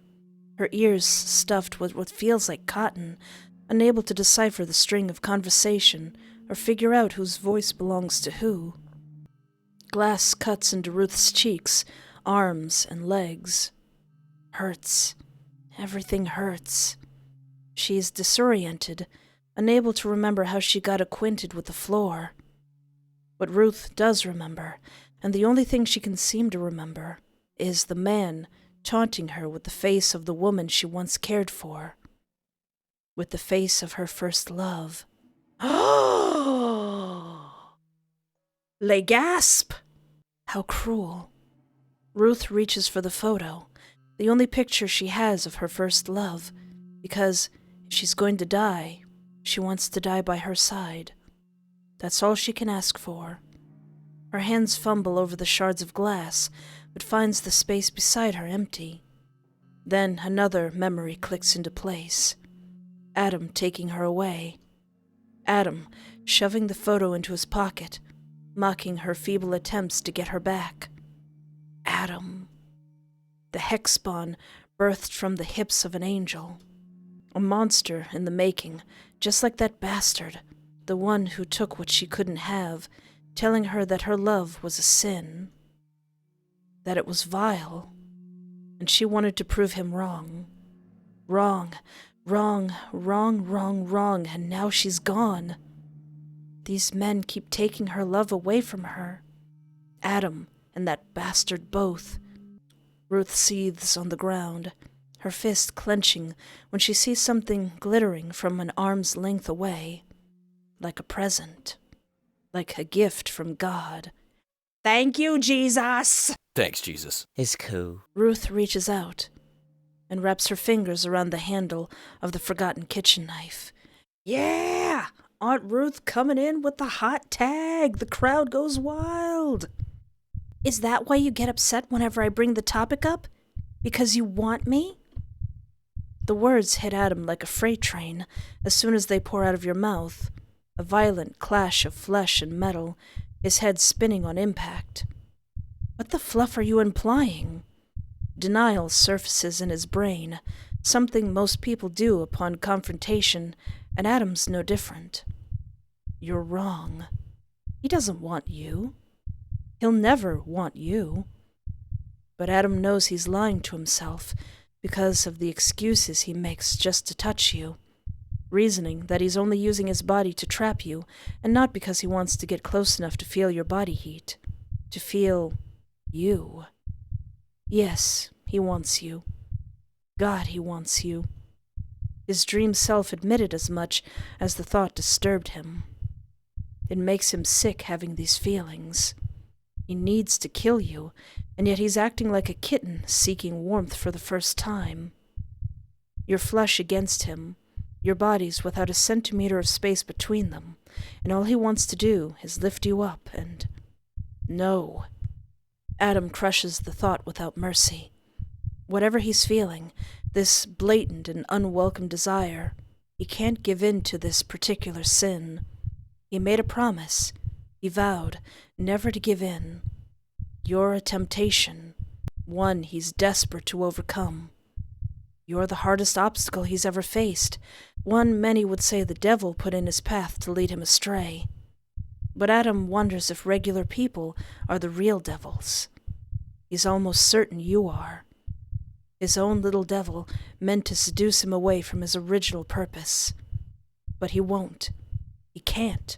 her ears stuffed with what feels like cotton, unable to decipher the string of conversation or figure out whose voice belongs to who. Glass cuts into Ruth's cheeks, arms, and legs. Hurts. Everything hurts. She is disoriented, unable to remember how she got acquainted with the floor. But Ruth does remember, and the only thing she can seem to remember is the man taunting her with the face of the woman she once cared for. With the face of her first love. Les gasp! How cruel. Ruth reaches for the photo, the only picture she has of her first love, because if she's going to die, she wants to die by her side. That's all she can ask for. Her hands fumble over the shards of glass, but finds the space beside her empty. Then another memory clicks into place. Adam taking her away. Adam shoving the photo into his pocket, mocking her feeble attempts to get her back. Adam. The hex spawn birthed from the hips of an angel. A monster in the making, just like that bastard, the one who took what she couldn't have, telling her that her love was a sin. That it was vile. And she wanted to prove him wrong. Wrong Wrong, wrong, wrong, wrong, and now she's gone. These men keep taking her love away from her. Adam and that bastard both. Ruth seethes on the ground, her fist clenching when she sees something glittering from an arm's length away. Like a present. Like a gift from God. Thank you, Jesus! Thanks, Jesus. It's cool. Ruth reaches out and wraps her fingers around the handle of the forgotten kitchen knife. Yeah! Aunt Ruth coming in with the hot tag. The crowd goes wild. Is that why you get upset whenever I bring the topic up? Because you want me? The words hit Adam like a freight train as soon as they pour out of your mouth. A violent clash of flesh and metal, his head spinning on impact. What the fluff are you implying? Denial surfaces in his brain, something most people do upon confrontation, and Adam's no different. You're wrong. He doesn't want you. He'll never want you. But Adam knows he's lying to himself because of the excuses he makes just to touch you, reasoning that he's only using his body to trap you, and not because he wants to get close enough to feel your body heat, to feel you. Yes, he wants you. God, he wants you. His dream self admitted as much as the thought disturbed him. It makes him sick having these feelings. He needs to kill you, and yet he's acting like a kitten seeking warmth for the first time. Your flesh against him, your bodies without a centimeter of space between them, and all he wants to do is lift you up and... No. Adam crushes the thought without mercy. Whatever he's feeling, this blatant and unwelcome desire, he can't give in to this particular sin. He made a promise. He vowed never to give in. You're a temptation, one he's desperate to overcome. You're the hardest obstacle he's ever faced, one many would say the devil put in his path to lead him astray. But Adam wonders if regular people are the real devils. He's almost certain you are. His own little devil meant to seduce him away from his original purpose. But he won't. He can't.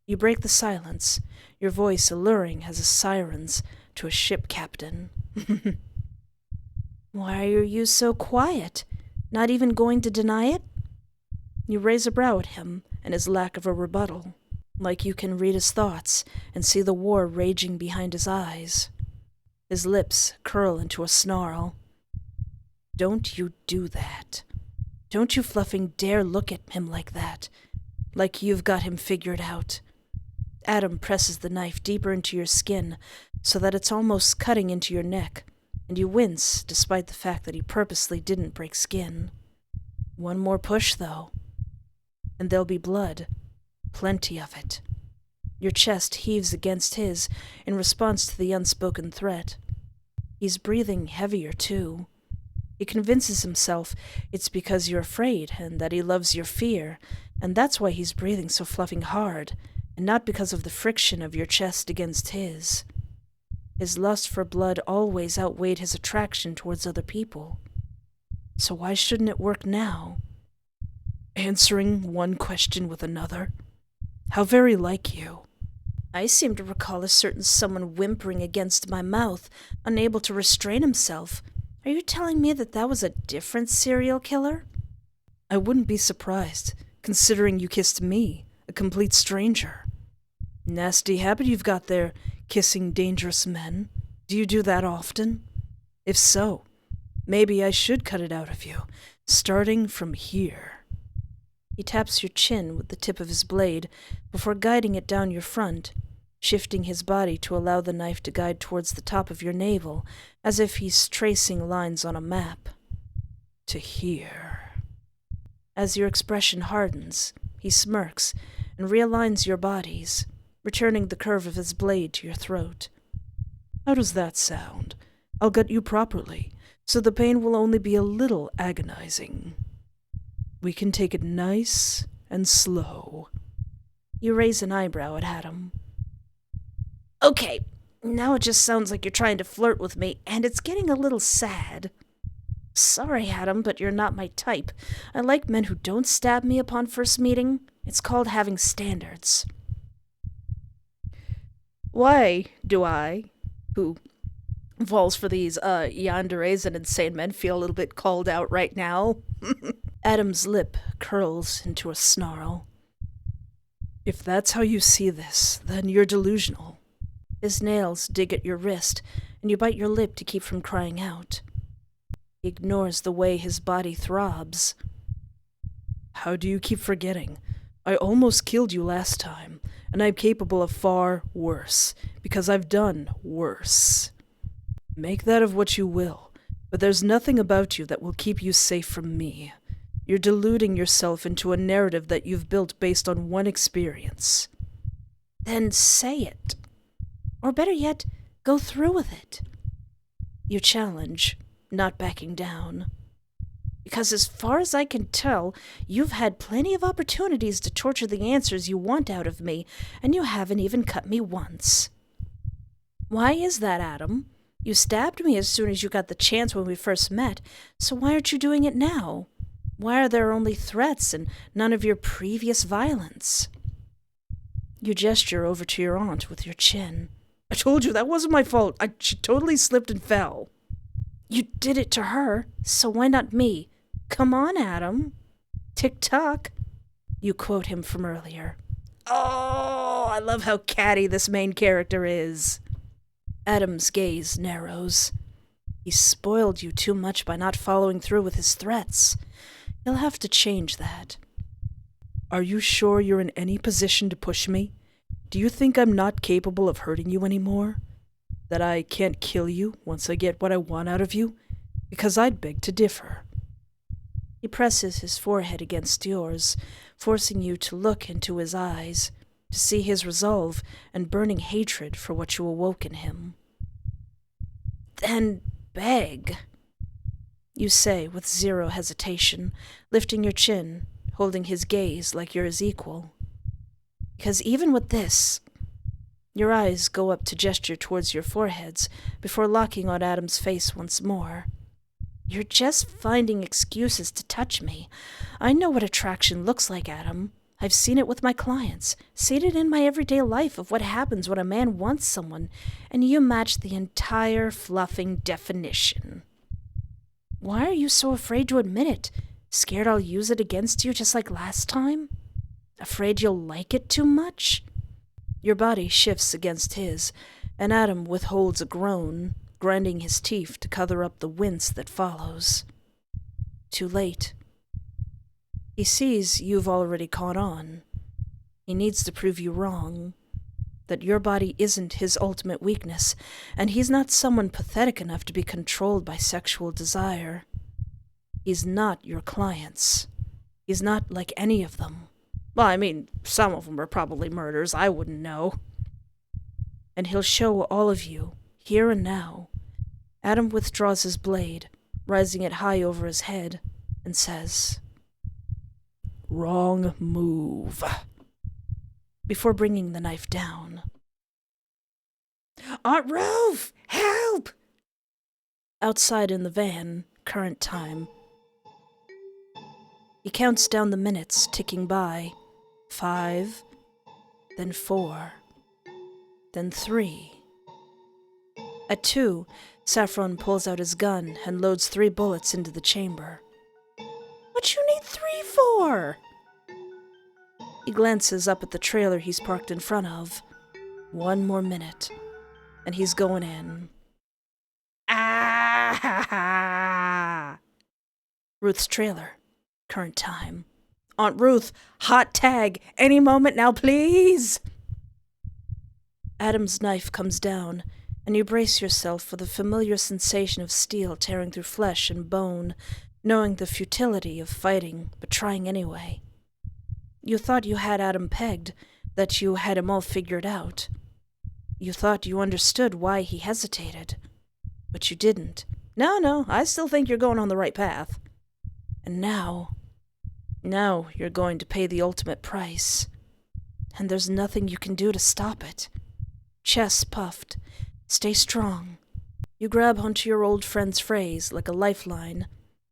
You break the silence, your voice alluring as a siren's to a ship captain. Why are you so quiet? Not even going to deny it? You raise a brow at him and his lack of a rebuttal, like you can read his thoughts and see the war raging behind his eyes. His lips curl into a snarl. Don't you do that. Don't you fluffing dare look at him like that, like you've got him figured out. Adam presses the knife deeper into your skin so that it's almost cutting into your neck, and you wince despite the fact that he purposely didn't break skin. One more push, though, and there'll be blood, plenty of it. Your chest heaves against his in response to the unspoken threat. He's breathing heavier, too. He convinces himself it's because you're afraid and that he loves your fear, and that's why he's breathing so fluffing hard, and not because of the friction of your chest against his. His lust for blood always outweighed his attraction towards other people. So why shouldn't it work now? Answering one question with another? How very like you. I seem to recall a certain someone whimpering against my mouth, unable to restrain himself. Are you telling me that was a different serial killer? I wouldn't be surprised, considering you kissed me, a complete stranger. Nasty habit you've got there, kissing dangerous men. Do you do that often? If so, maybe I should cut it out of you, starting from here. He taps your chin with the tip of his blade before guiding it down your front, shifting his body to allow the knife to guide towards the top of your navel, as if he's tracing lines on a map. To here. As your expression hardens, he smirks and realigns your bodies, returning the curve of his blade to your throat. How does that sound? I'll gut you properly, so the pain will only be a little agonizing. We can take it nice and slow. You raise an eyebrow at Adam. Okay, now it just sounds like you're trying to flirt with me, and it's getting a little sad. Sorry, Adam, but you're not my type. I like men who don't stab me upon first meeting. It's called having standards. Why do I, who falls for these yanderes and insane men, feel a little bit called out right now? Adam's lip curls into a snarl. If that's how you see this, then you're delusional. His nails dig at your wrist, and you bite your lip to keep from crying out. He ignores the way his body throbs. How do you keep forgetting? I almost killed you last time, and I'm capable of far worse, because I've done worse. Make that of what you will, but there's nothing about you that will keep you safe from me. You're deluding yourself into a narrative that you've built based on one experience. Then say it. Or better yet, go through with it. You challenge, not backing down. Because as far as I can tell, you've had plenty of opportunities to torture the answers you want out of me, and you haven't even cut me once. Why is that, Adam? You stabbed me as soon as you got the chance when we first met, so why aren't you doing it now? Why are there only threats and none of your previous violence? You gesture over to your aunt with your chin. I told you that wasn't my fault. She totally slipped and fell. You did it to her, so why not me? Come on, Adam. Tick-tock. You quote him from earlier. Oh, I love how catty this main character is. Adam's gaze narrows. He spoiled you too much by not following through with his threats. He'll have to change that. Are you sure you're in any position to push me? Do you think I'm not capable of hurting you anymore? That I can't kill you once I get what I want out of you? Because I'd beg to differ. He presses his forehead against yours, forcing you to look into his eyes, to see his resolve and burning hatred for what you awoke in him. Then beg, you say with zero hesitation, lifting your chin, holding his gaze like you're his equal. Because even with this, your eyes go up to gesture towards your foreheads before locking on Adam's face once more. You're just finding excuses to touch me. I know what attraction looks like, Adam. I've seen it with my clients, seen it in my everyday life of what happens when a man wants someone, and you match the entire fluffing definition. Why are you so afraid to admit it? Scared I'll use it against you just like last time? Afraid you'll like it too much? Your body shifts against his, and Adam withholds a groan, grinding his teeth to cover up the wince that follows. Too late. He sees you've already caught on. He needs to prove you wrong, that your body isn't his ultimate weakness, and he's not someone pathetic enough to be controlled by sexual desire. He's not your clients. He's not like any of them. Well, I mean, some of them are probably murders, I wouldn't know. And he'll show all of you, here and now. Adam withdraws his blade, rising it high over his head, and says, "Wrong move," before bringing the knife down. Aunt Ruth, help! Outside in the van, current time. He counts down the minutes ticking by. 5, then 4, then 3. At 2, Saffron pulls out his gun and loads 3 bullets into the chamber. What you need 3 for? He glances up at the trailer he's parked in front of. 1 more minute, and he's going in. Ah! Ruth's trailer, current time. Aunt Ruth, hot tag, any moment now, please. Adam's knife comes down, and you brace yourself for the familiar sensation of steel tearing through flesh and bone, knowing the futility of fighting, but trying anyway. You thought you had Adam pegged, that you had him all figured out. You thought you understood why he hesitated, but you didn't. No, I still think you're going on the right path. And now you're going to pay the ultimate price. And there's nothing you can do to stop it. Chest puffed. Stay strong. You grab onto your old friend's phrase like a lifeline,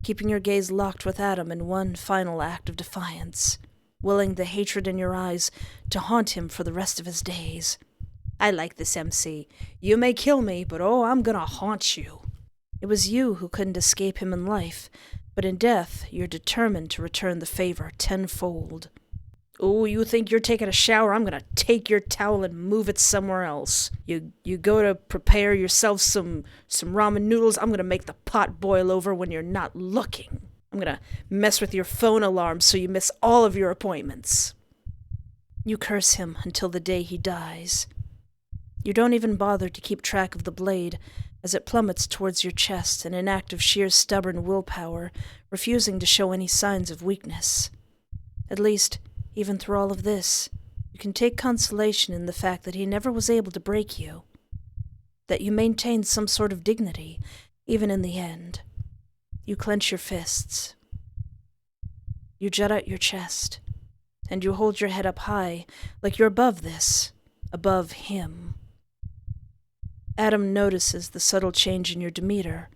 keeping your gaze locked with Adam in one final act of defiance, willing the hatred in your eyes to haunt him for the rest of his days. I like this, MC. You may kill me, but oh, I'm gonna haunt you. It was you who couldn't escape him in life, but in death, you're determined to return the favor tenfold. Oh, you think you're taking a shower? I'm gonna take your towel and move it somewhere else. You go to prepare yourself some ramen noodles. I'm gonna make the pot boil over when you're not looking. I'm gonna mess with your phone alarm so you miss all of your appointments. You curse him until the day he dies. You don't even bother to keep track of the blade as it plummets towards your chest in an act of sheer stubborn willpower, refusing to show any signs of weakness. At least, even through all of this, you can take consolation in the fact that he never was able to break you, that you maintained some sort of dignity, even in the end. You clench your fists. You jut out your chest, and you hold your head up high, like you're above this, above him. Adam notices the subtle change in your demeanor,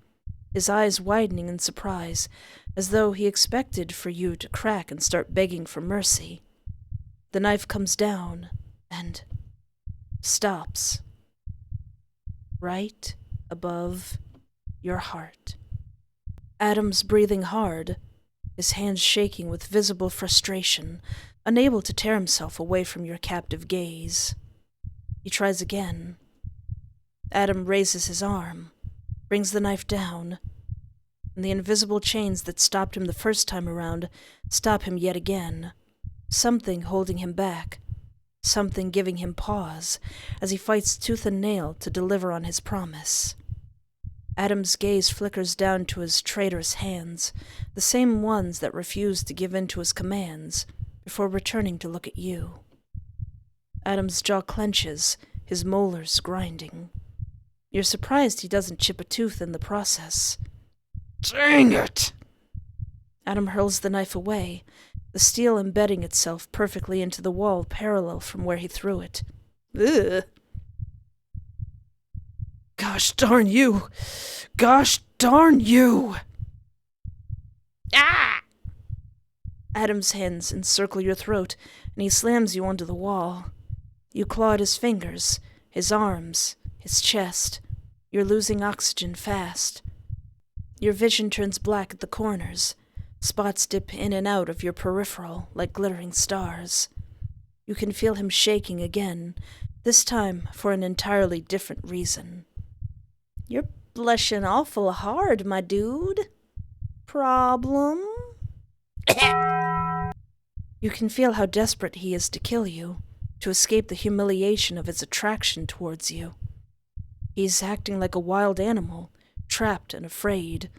his eyes widening in surprise, as though he expected for you to crack and start begging for mercy. The knife comes down and stops right above your heart. Adam's breathing hard, his hands shaking with visible frustration, unable to tear himself away from your captive gaze. He tries again. Adam raises his arm, brings the knife down, and the invisible chains that stopped him the first time around stop him yet again. Something holding him back, something giving him pause as he fights tooth and nail to deliver on his promise. Adam's gaze flickers down to his traitorous hands, the same ones that refused to give in to his commands, before returning to look at you. Adam's jaw clenches, his molars grinding. You're surprised he doesn't chip a tooth in the process. Dang it! Adam hurls the knife away, the steel embedding itself perfectly into the wall parallel from where he threw it. Ugh! Gosh darn you! Gosh darn you! Ah! Adam's hands encircle your throat, and he slams you onto the wall. You claw at his fingers, his arms, his chest. You're losing oxygen fast. Your vision turns black at the corners. Spots dip in and out of your peripheral like glittering stars. You can feel him shaking again, this time for an entirely different reason. You're blushing awful hard, my dude. Problem? You can feel how desperate he is to kill you, to escape the humiliation of his attraction towards you. He's acting like a wild animal, trapped and afraid.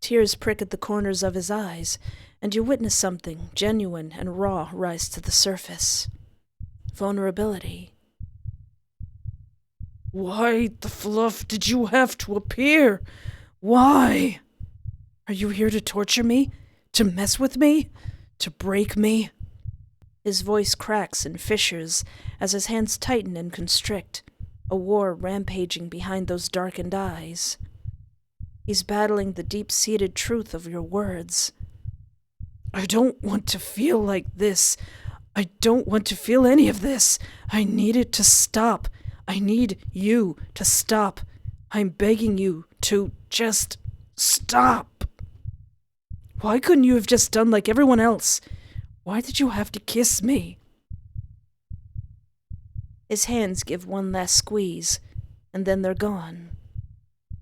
Tears prick at the corners of his eyes, and you witness something genuine and raw rise to the surface. Vulnerability. Why the fluff did you have to appear? Why? Are you here to torture me? To mess with me? To break me? His voice cracks and fissures as his hands tighten and constrict, a war rampaging behind those darkened eyes. He's battling the deep-seated truth of your words. I don't want to feel like this. I don't want to feel any of this. I need it to stop. I need you to stop. I'm begging you to just stop. Why couldn't you have just done like everyone else? Why did you have to kiss me? His hands give one last squeeze, and then they're gone.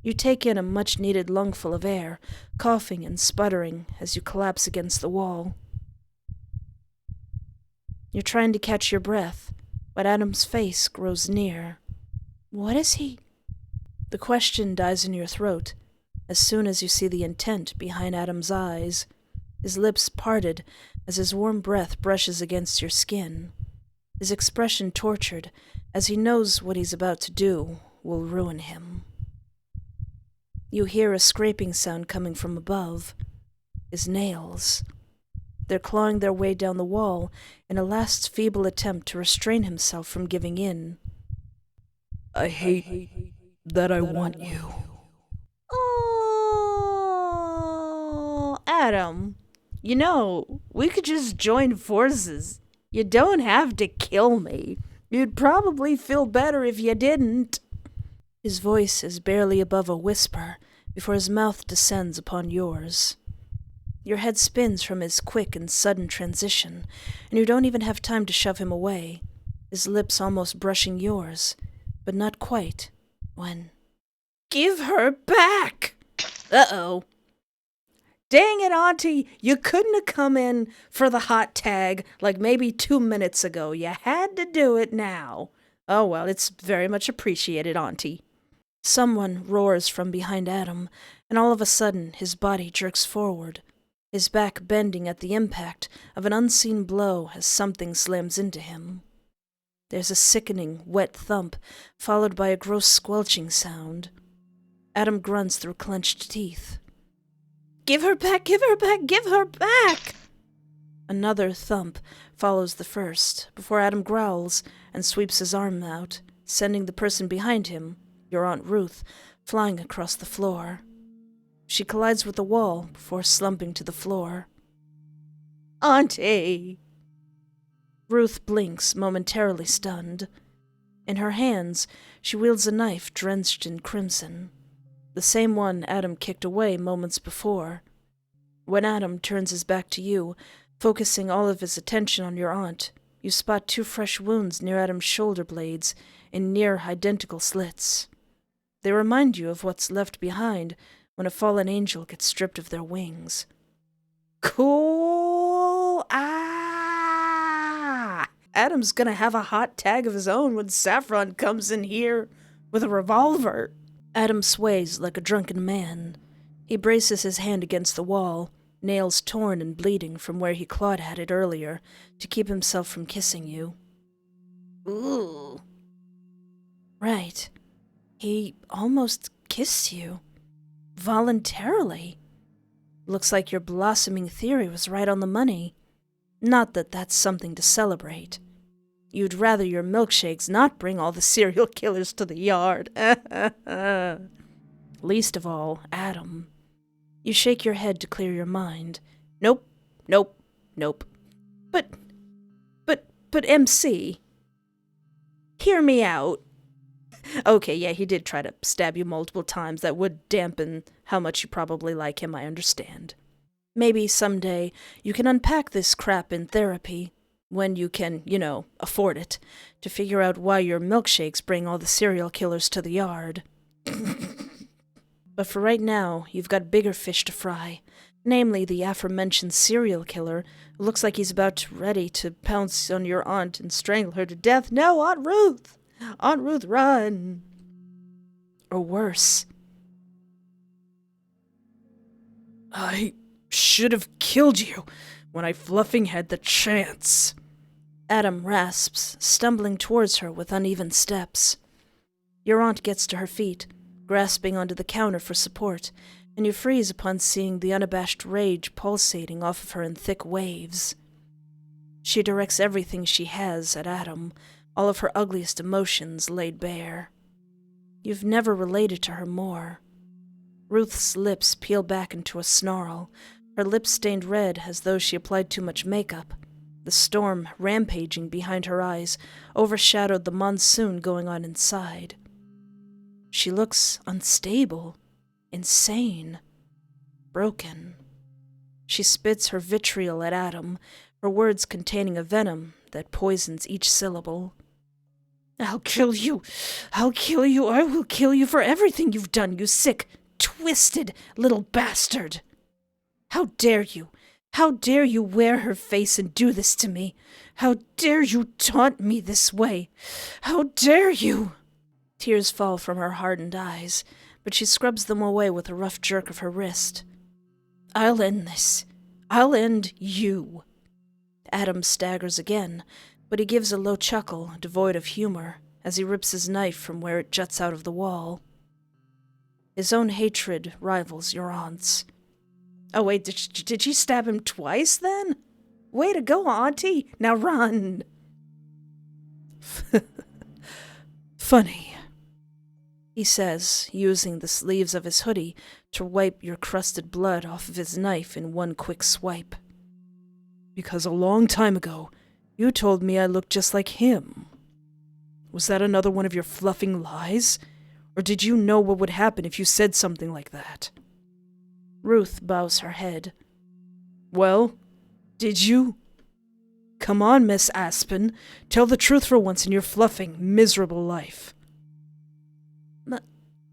You take in a much-needed lungful of air, coughing and sputtering as you collapse against the wall. You're trying to catch your breath, but Adam's face grows near. What is he? The question dies in your throat as soon as you see the intent behind Adam's eyes, his lips parted as his warm breath brushes against your skin, his expression tortured as he knows what he's about to do will ruin him. You hear a scraping sound coming from above. His nails. They're clawing their way down the wall in a last feeble attempt to restrain himself from giving in. I hate that I want you. Oh. Adam, we could just join forces. You don't have to kill me. You'd probably feel better if you didn't. His voice is barely above a whisper before his mouth descends upon yours. Your head spins from his quick and sudden transition, and you don't even have time to shove him away, his lips almost brushing yours, but not quite, when... Give her back! Uh-oh. Dang it, Auntie, you couldn't have come in for the hot tag like maybe 2 minutes ago. You had to do it now. Oh, well, it's very much appreciated, Auntie. Someone roars from behind Adam, and all of a sudden his body jerks forward, his back bending at the impact of an unseen blow as something slams into him. There's a sickening, wet thump, followed by a gross squelching sound. Adam grunts through clenched teeth. Give her back, give her back, give her back! Another thump follows the first, before Adam growls and sweeps his arm out, sending the person behind him, your Aunt Ruth, flying across the floor. She collides with the wall before slumping to the floor. Auntie! Ruth blinks, momentarily stunned. In her hands, she wields a knife drenched in crimson, the same one Adam kicked away moments before. When Adam turns his back to you, focusing all of his attention on your aunt, you spot 2 fresh wounds near Adam's shoulder blades in near-identical slits. They remind you of what's left behind when a fallen angel gets stripped of their wings. Cool! Ah! Adam's gonna have a hot tag of his own when Saffron comes in here with a revolver. Adam sways like a drunken man. He braces his hand against the wall, nails torn and bleeding from where he clawed at it earlier, to keep himself from kissing you. Ooh. Right. He almost kissed you. Voluntarily. Looks like your blossoming theory was right on the money. Not that that's something to celebrate. You'd rather your milkshakes not bring all the serial killers to the yard. Least of all, Adam. You shake your head to clear your mind. Nope, nope, nope. But MC, hear me out. Okay, yeah, he did try to stab you multiple times. That would dampen how much you probably like him, I understand. Maybe someday you can unpack this crap in therapy, when you can, afford it, to figure out why your milkshakes bring all the serial killers to the yard. But for right now, you've got bigger fish to fry, namely the aforementioned serial killer who looks like he's about ready to pounce on your aunt and strangle her to death. No, Aunt Ruth! Aunt Ruth, run! Or worse. I should have killed you when I fluffing had the chance. Adam rasps, stumbling towards her with uneven steps. Your aunt gets to her feet, grasping onto the counter for support, and you freeze upon seeing the unabashed rage pulsating off of her in thick waves. She directs everything she has at Adam, all of her ugliest emotions laid bare. You've never related to her more. Ruth's lips peel back into a snarl, her lips stained red as though she applied too much makeup. The storm rampaging behind her eyes overshadowed the monsoon going on inside. She looks unstable, insane, broken. She spits her vitriol at Adam, her words containing a venom that poisons each syllable. I'll kill you. I'll kill you. I will kill you for everything you've done, you sick, twisted little bastard. How dare you? How dare you wear her face and do this to me? How dare you taunt me this way? How dare you? Tears fall from her hardened eyes, but she scrubs them away with a rough jerk of her wrist. I'll end this. I'll end you. Adam staggers again, but he gives a low chuckle, devoid of humor, as he rips his knife from where it juts out of the wall. His own hatred rivals your aunt's. Oh, wait, did she stab him twice, then? Way to go, Auntie. Now run. Funny. he says, using the sleeves of his hoodie to wipe your crusted blood off of his knife in one quick swipe. Because a long time ago, you told me I looked just like him. Was that another one of your fluffing lies? Or did you know what would happen if you said something like that? Ruth bows her head. Well, did you? Come on, Miss Aspen. Tell the truth for once in your fluffing, miserable life.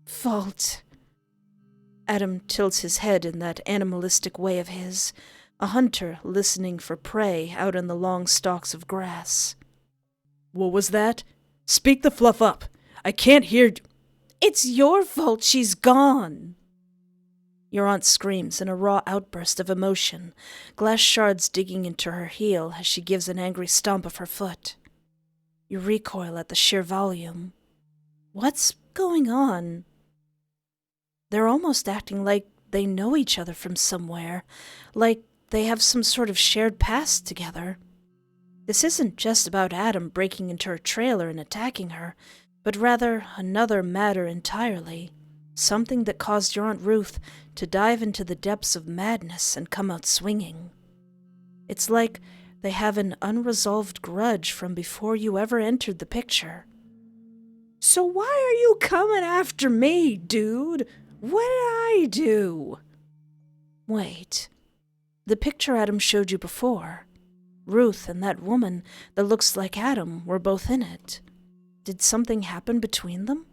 Fault. Adam tilts his head in that animalistic way of his, a hunter listening for prey out on the long stalks of grass. What was that? Speak the fluff up. I can't hear. It's your fault she's gone. Your aunt screams in a raw outburst of emotion, glass shards digging into her heel as she gives an angry stomp of her foot. You recoil at the sheer volume. What's going on? They're almost acting like they know each other from somewhere, like they have some sort of shared past together. This isn't just about Adam breaking into her trailer and attacking her, but rather another matter entirely, something that caused your Aunt Ruth to dive into the depths of madness and come out swinging. It's like they have an unresolved grudge from before you ever entered the picture. So why are you coming after me, dude? What did I do? Wait. The picture Adam showed you before. Ruth and that woman that looks like Adam were both in it. Did something happen between them?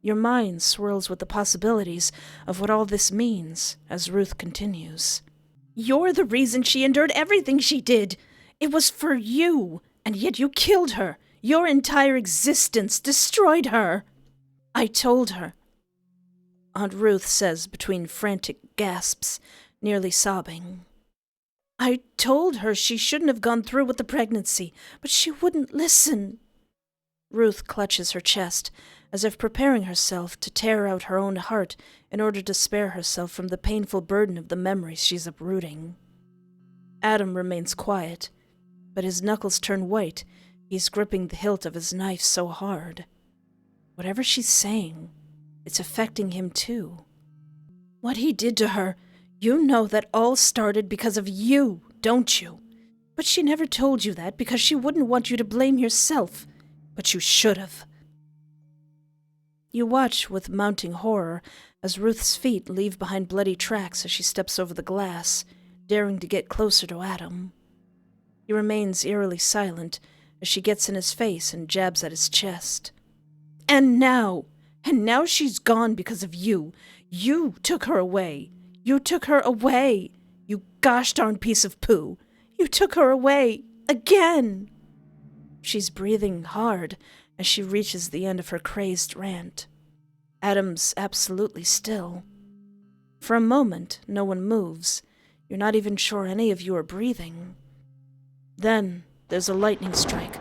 Your mind swirls with the possibilities of what all this means as Ruth continues. You're the reason she endured everything she did. It was for you, and yet you killed her. Your entire existence destroyed her. I told her. Aunt Ruth says between frantic gasps, nearly sobbing. I told her she shouldn't have gone through with the pregnancy, but she wouldn't listen. Ruth clutches her chest, as if preparing herself to tear out her own heart in order to spare herself from the painful burden of the memories she's uprooting. Adam remains quiet, but his knuckles turn white. He's gripping the hilt of his knife so hard. Whatever she's saying, it's affecting him too. What he did to her, you know that all started because of you, don't you? But she never told you that because she wouldn't want you to blame yourself. But you should have. You watch with mounting horror as Ruth's feet leave behind bloody tracks as she steps over the glass, daring to get closer to Adam. He remains eerily silent as she gets in his face and jabs at his chest. And now she's gone because of you. You took her away. You took her away. You gosh darn piece of poo. You took her away. Again. She's breathing hard as she reaches the end of her crazed rant. Adam's absolutely still. For a moment, no one moves. You're not even sure any of you are breathing. Then there's a lightning strike,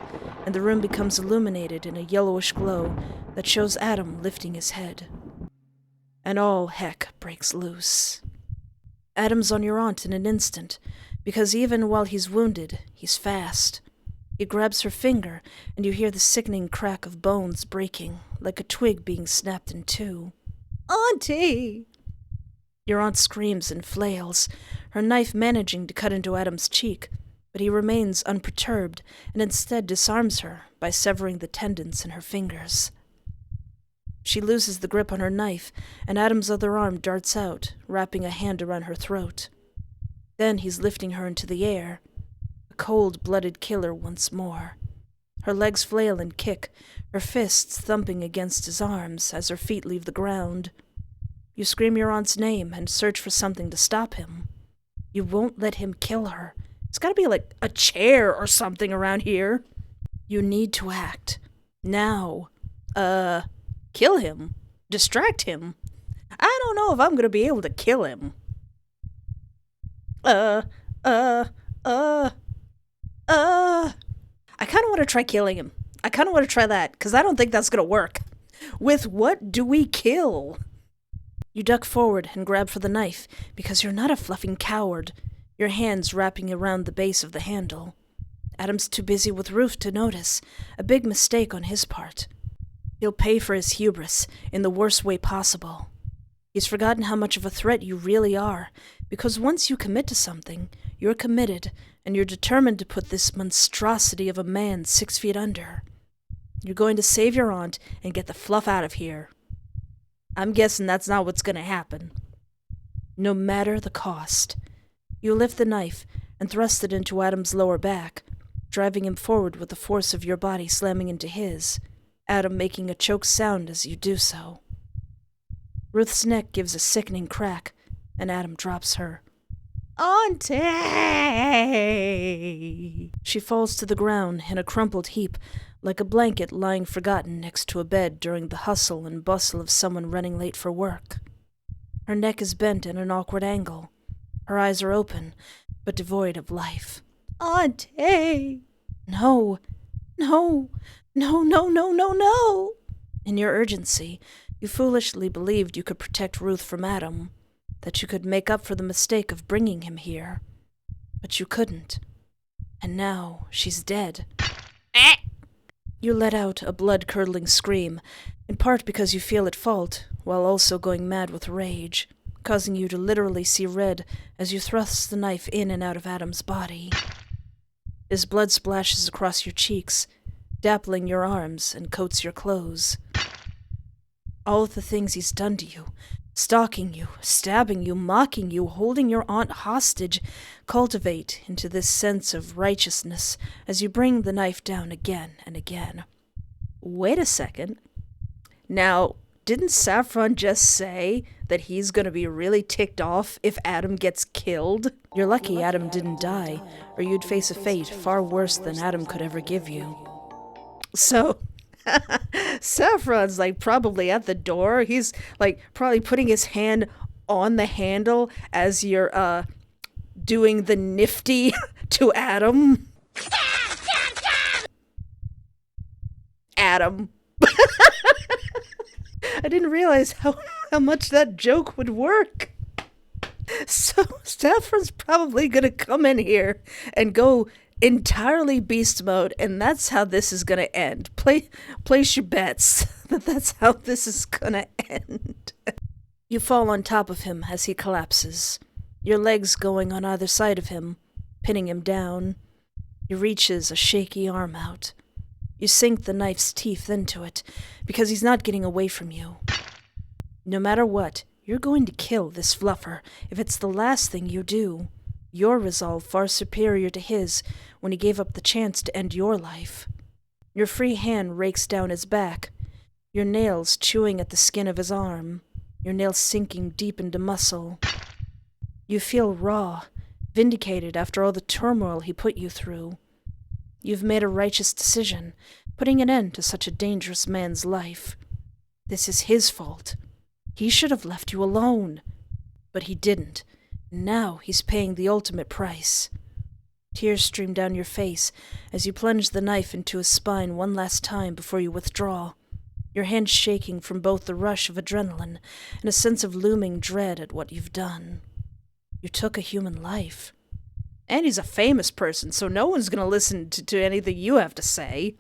and the room becomes illuminated in a yellowish glow that shows Adam lifting his head. And all heck breaks loose. Adam's on your aunt in an instant, because even while he's wounded, he's fast. He grabs her finger, and you hear the sickening crack of bones breaking, like a twig being snapped in two. Auntie! Your aunt screams and flails, her knife managing to cut into Adam's cheek, but he remains unperturbed and instead disarms her by severing the tendons in her fingers. She loses the grip on her knife, and Adam's other arm darts out, wrapping a hand around her throat. Then he's lifting her into the air. A cold-blooded killer once more. Her legs flail and kick, her fists thumping against his arms as her feet leave the ground. You scream your aunt's name and search for something to stop him. You won't let him kill her. It's gotta be like a chair or something around here. You need to act. Now. Kill him. Distract him. I don't know if I'm gonna be able to kill him. I kind of want to try killing him. I kind of want to try that, because I don't think that's going to work. With what do we kill? You duck forward and grab for the knife, because you're not a fluffing coward, your hands wrapping around the base of the handle. Adam's too busy with Ruth to notice, a big mistake on his part. He'll pay for his hubris in the worst way possible. He's forgotten how much of a threat you really are, because once you commit to something, you're committed, and you're determined to put this monstrosity of a man 6 feet under. You're going to save your aunt and get the fluff out of here. I'm guessing that's not what's going to happen. No matter the cost. You lift the knife and thrust it into Adam's lower back, driving him forward with the force of your body slamming into his, Adam making a choked sound as you do so. Ruth's neck gives a sickening crack, and Adam drops her. Auntie! She falls to the ground in a crumpled heap, like a blanket lying forgotten next to a bed during the hustle and bustle of someone running late for work. Her neck is bent at an awkward angle. Her eyes are open, but devoid of life. Auntie! No, no, no, no, no, no, no! In your urgency, you foolishly believed you could protect Ruth from Adam, that you could make up for the mistake of bringing him here. But you couldn't. And now she's dead. You let out a blood-curdling scream, in part because you feel at fault, while also going mad with rage, causing you to literally see red as you thrust the knife in and out of Adam's body. His blood splashes across your cheeks, dappling your arms and coats your clothes. All of the things he's done to you, stalking you, stabbing you, mocking you, holding your aunt hostage, cultivate into this sense of righteousness as you bring the knife down again and again. Wait a second. Now, didn't Saffron just say that he's gonna be really ticked off if Adam gets killed? You're lucky Adam didn't die, or you'd face a fate far worse than Adam could ever give you. So, Saffron's probably at the door. He's probably putting his hand on the handle as you're doing the nifty to Adam. Adam. I didn't realize how much that joke would work. So Saffron's probably gonna come in here and go entirely beast mode, and that's how this is gonna end. Place your bets that that's how this is gonna end. You fall on top of him as he collapses, your legs going on either side of him, pinning him down. He reaches a shaky arm out. You sink the knife's teeth into it, because he's not getting away from you. No matter what, you're going to kill this fluffer if it's the last thing you do. Your resolve far superior to his when he gave up the chance to end your life. Your free hand rakes down his back, your nails chewing at the skin of his arm, your nails sinking deep into muscle. You feel raw, vindicated after all the turmoil he put you through. You've made a righteous decision, putting an end to such a dangerous man's life. This is his fault. He should have left you alone. But he didn't. Now he's paying the ultimate price. Tears stream down your face as you plunge the knife into his spine one last time before you withdraw, your hands shaking from both the rush of adrenaline and a sense of looming dread at what you've done. You took a human life. And he's a famous person, so no one's going to listen to anything you have to say.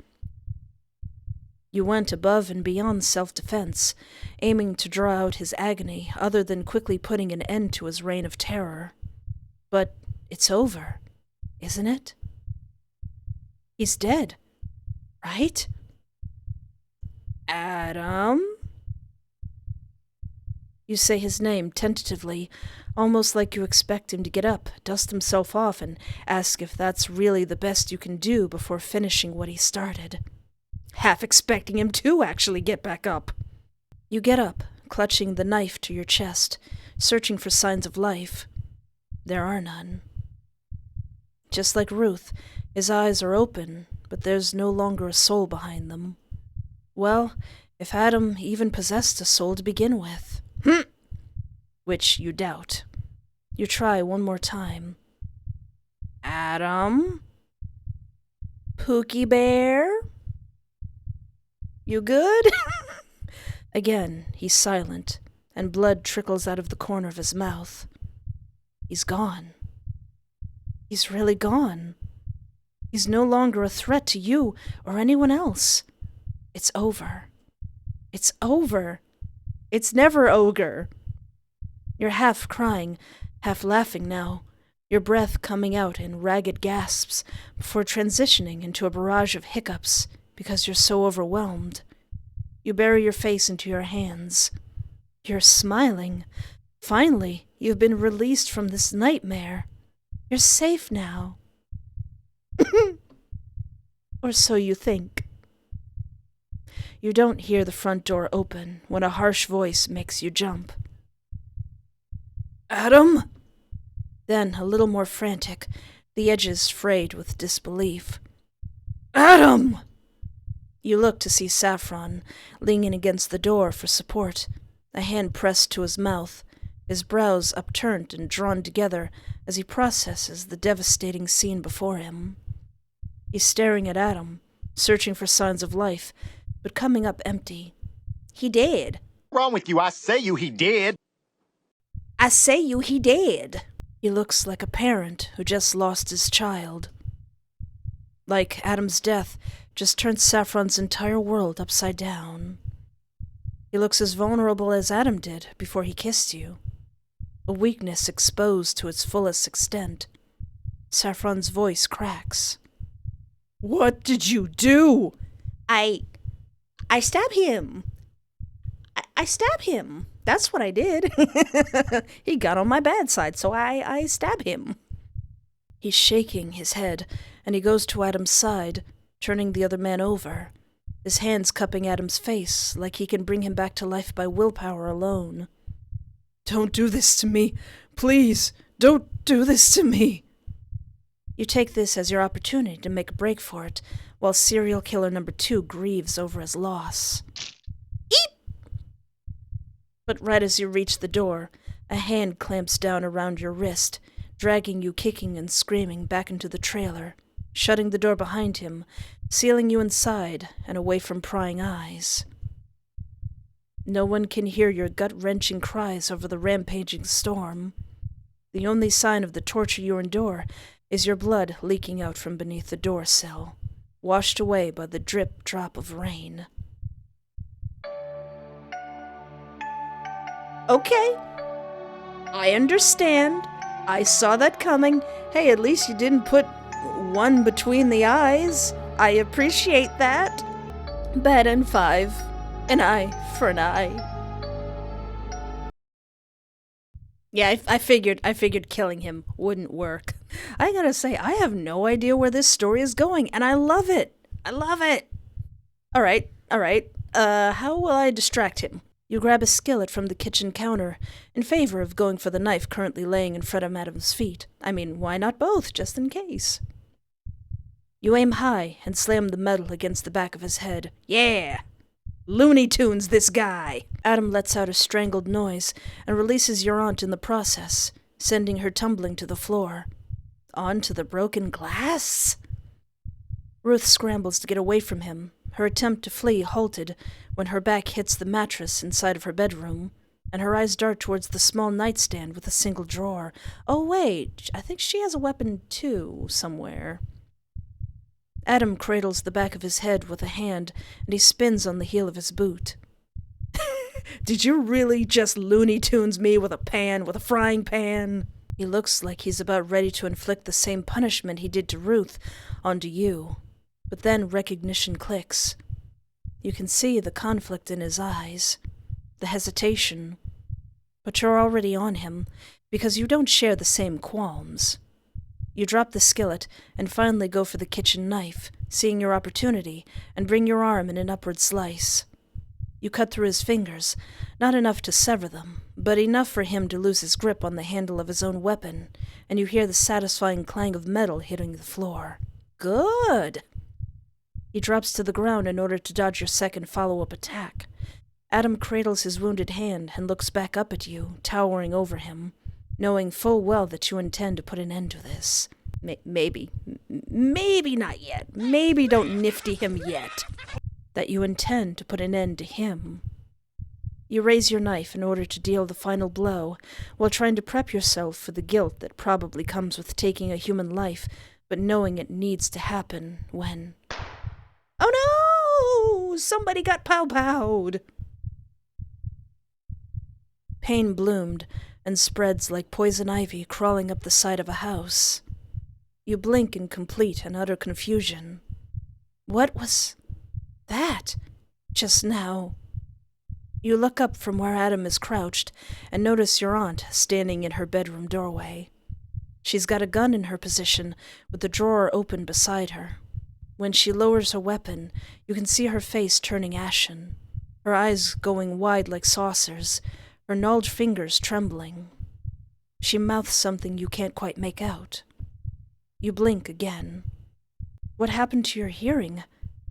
You went above and beyond self-defense, aiming to draw out his agony other than quickly putting an end to his reign of terror. But it's over, isn't it? He's dead, right? Adam? You say his name tentatively, almost like you expect him to get up, dust himself off, and ask if that's really the best you can do before finishing what he started. Half expecting him to actually get back up. You get up, clutching the knife to your chest, searching for signs of life. There are none. Just like Ruth, his eyes are open, but there's no longer a soul behind them. Well, if Adam even possessed a soul to begin with. Which you doubt. You try one more time. Adam? Pookie Bear? You good? Again, he's silent, and blood trickles out of the corner of his mouth. He's gone. He's really gone. He's no longer a threat to you or anyone else. It's over. It's over. It's never ogre. You're half crying, half laughing now, your breath coming out in ragged gasps before transitioning into a barrage of hiccups because you're so overwhelmed. You bury your face into your hands. You're smiling. Finally, you've been released from this nightmare. You're safe now. Or so you think. You don't hear the front door open when a harsh voice makes you jump. Adam? Then, a little more frantic, the edges frayed with disbelief. Adam! You look to see Saffron, leaning against the door for support, a hand pressed to his mouth, his brows upturned and drawn together as he processes the devastating scene before him. He's staring at Adam, searching for signs of life, but coming up empty. He dead. What's wrong with you? I say you, he did. I say you, he dead. He looks like a parent who just lost his child. Like Adam's death just turned Saffron's entire world upside down. He looks as vulnerable as Adam did before he kissed you. A weakness exposed to its fullest extent. Saffron's voice cracks. What did you do? I stab him. I stab him. That's what I did. He got on my bad side, so I stab him. He's shaking his head, and he goes to Adam's side, turning the other man over, his hands cupping Adam's face like he can bring him back to life by willpower alone. Don't do this to me. Please, don't do this to me. You take this as your opportunity to make a break for it, while serial killer number 2 grieves over his loss. Eep! But right as you reach the door, a hand clamps down around your wrist, dragging you kicking and screaming back into the trailer, shutting the door behind him, sealing you inside and away from prying eyes. No one can hear your gut-wrenching cries over the rampaging storm. The only sign of the torture you endure is your blood leaking out from beneath the door sill, washed away by the drip-drop of rain. Okay. I understand. I saw that coming. Hey, at least you didn't put one between the eyes. I appreciate that. Bad and 5. An eye for an eye. Yeah, I figured killing him wouldn't work. I gotta say, I have no idea where this story is going, and I love it. I love it. All right. How will I distract him? You grab a skillet from the kitchen counter, in favor of going for the knife currently laying in front of Adam's feet. I mean, why not both, just in case? You aim high and slam the metal against the back of his head. Yeah! Looney Tunes, this guy! Adam lets out a strangled noise and releases your aunt in the process, sending her tumbling to the floor. Onto the broken glass? Ruth scrambles to get away from him, her attempt to flee halted when her back hits the mattress inside of her bedroom, and her eyes dart towards the small nightstand with a single drawer. Oh wait, I think she has a weapon too, somewhere. Adam cradles the back of his head with a hand, and he spins on the heel of his boot. Did you really just Looney Tunes me with a frying pan? He looks like he's about ready to inflict the same punishment he did to Ruth onto you. But then recognition clicks. You can see the conflict in his eyes, the hesitation. But you're already on him, because you don't share the same qualms. You drop the skillet and finally go for the kitchen knife, seeing your opportunity, and bring your arm in an upward slice. You cut through his fingers, not enough to sever them, but enough for him to lose his grip on the handle of his own weapon, and you hear the satisfying clang of metal hitting the floor. Good! He drops to the ground in order to dodge your second follow-up attack. Adam cradles his wounded hand and looks back up at you, towering over him, knowing full well that you intend to put an end to this. Maybe not yet. Maybe don't nifty him yet. That you intend to put an end to him. You raise your knife in order to deal the final blow, while trying to prep yourself for the guilt that probably comes with taking a human life, but knowing it needs to happen when... Oh no! Somebody got pow-powed! Pain bloomed and spreads like poison ivy crawling up the side of a house. You blink in complete and utter confusion. What was that just now? You look up from where Adam is crouched and notice your aunt standing in her bedroom doorway. She's got a gun in her position with the drawer open beside her. When she lowers her weapon, you can see her face turning ashen, her eyes going wide like saucers, her gnarled fingers trembling. She mouths something you can't quite make out. You blink again. What happened to your hearing?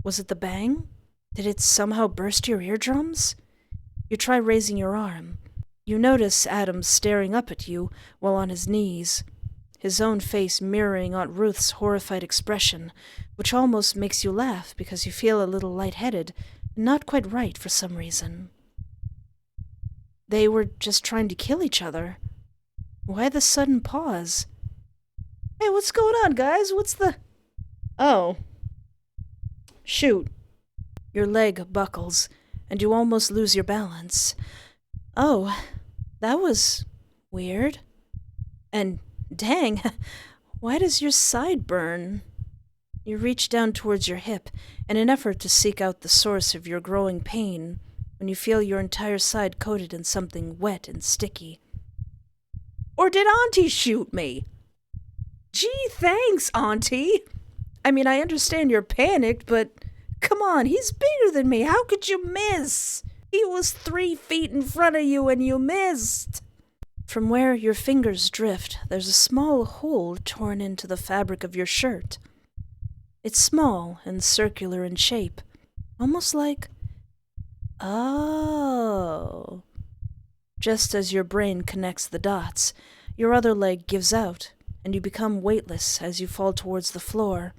Was it the bang? Did it somehow burst your eardrums? You try raising your arm. You notice Adam staring up at you while on his knees, his own face mirroring Aunt Ruth's horrified expression, which almost makes you laugh because you feel a little lightheaded and not quite right for some reason. They were just trying to kill each other. Why the sudden pause? Hey, what's going on, guys? What's the... Oh. Shoot. Your leg buckles, and you almost lose your balance. Oh, that was weird. And dang, why does your side burn? You reach down towards your hip in an effort to seek out the source of your growing pain when you feel your entire side coated in something wet and sticky. Or did Auntie shoot me? Gee, thanks, Auntie. I mean, I understand you're panicked, but come on, he's bigger than me. How could you miss? He was 3 feet in front of you and you missed. From where your fingers drift, there's a small hole torn into the fabric of your shirt. It's small and circular in shape, almost like... Oh. Just as your brain connects the dots, your other leg gives out, and you become weightless as you fall towards the floor,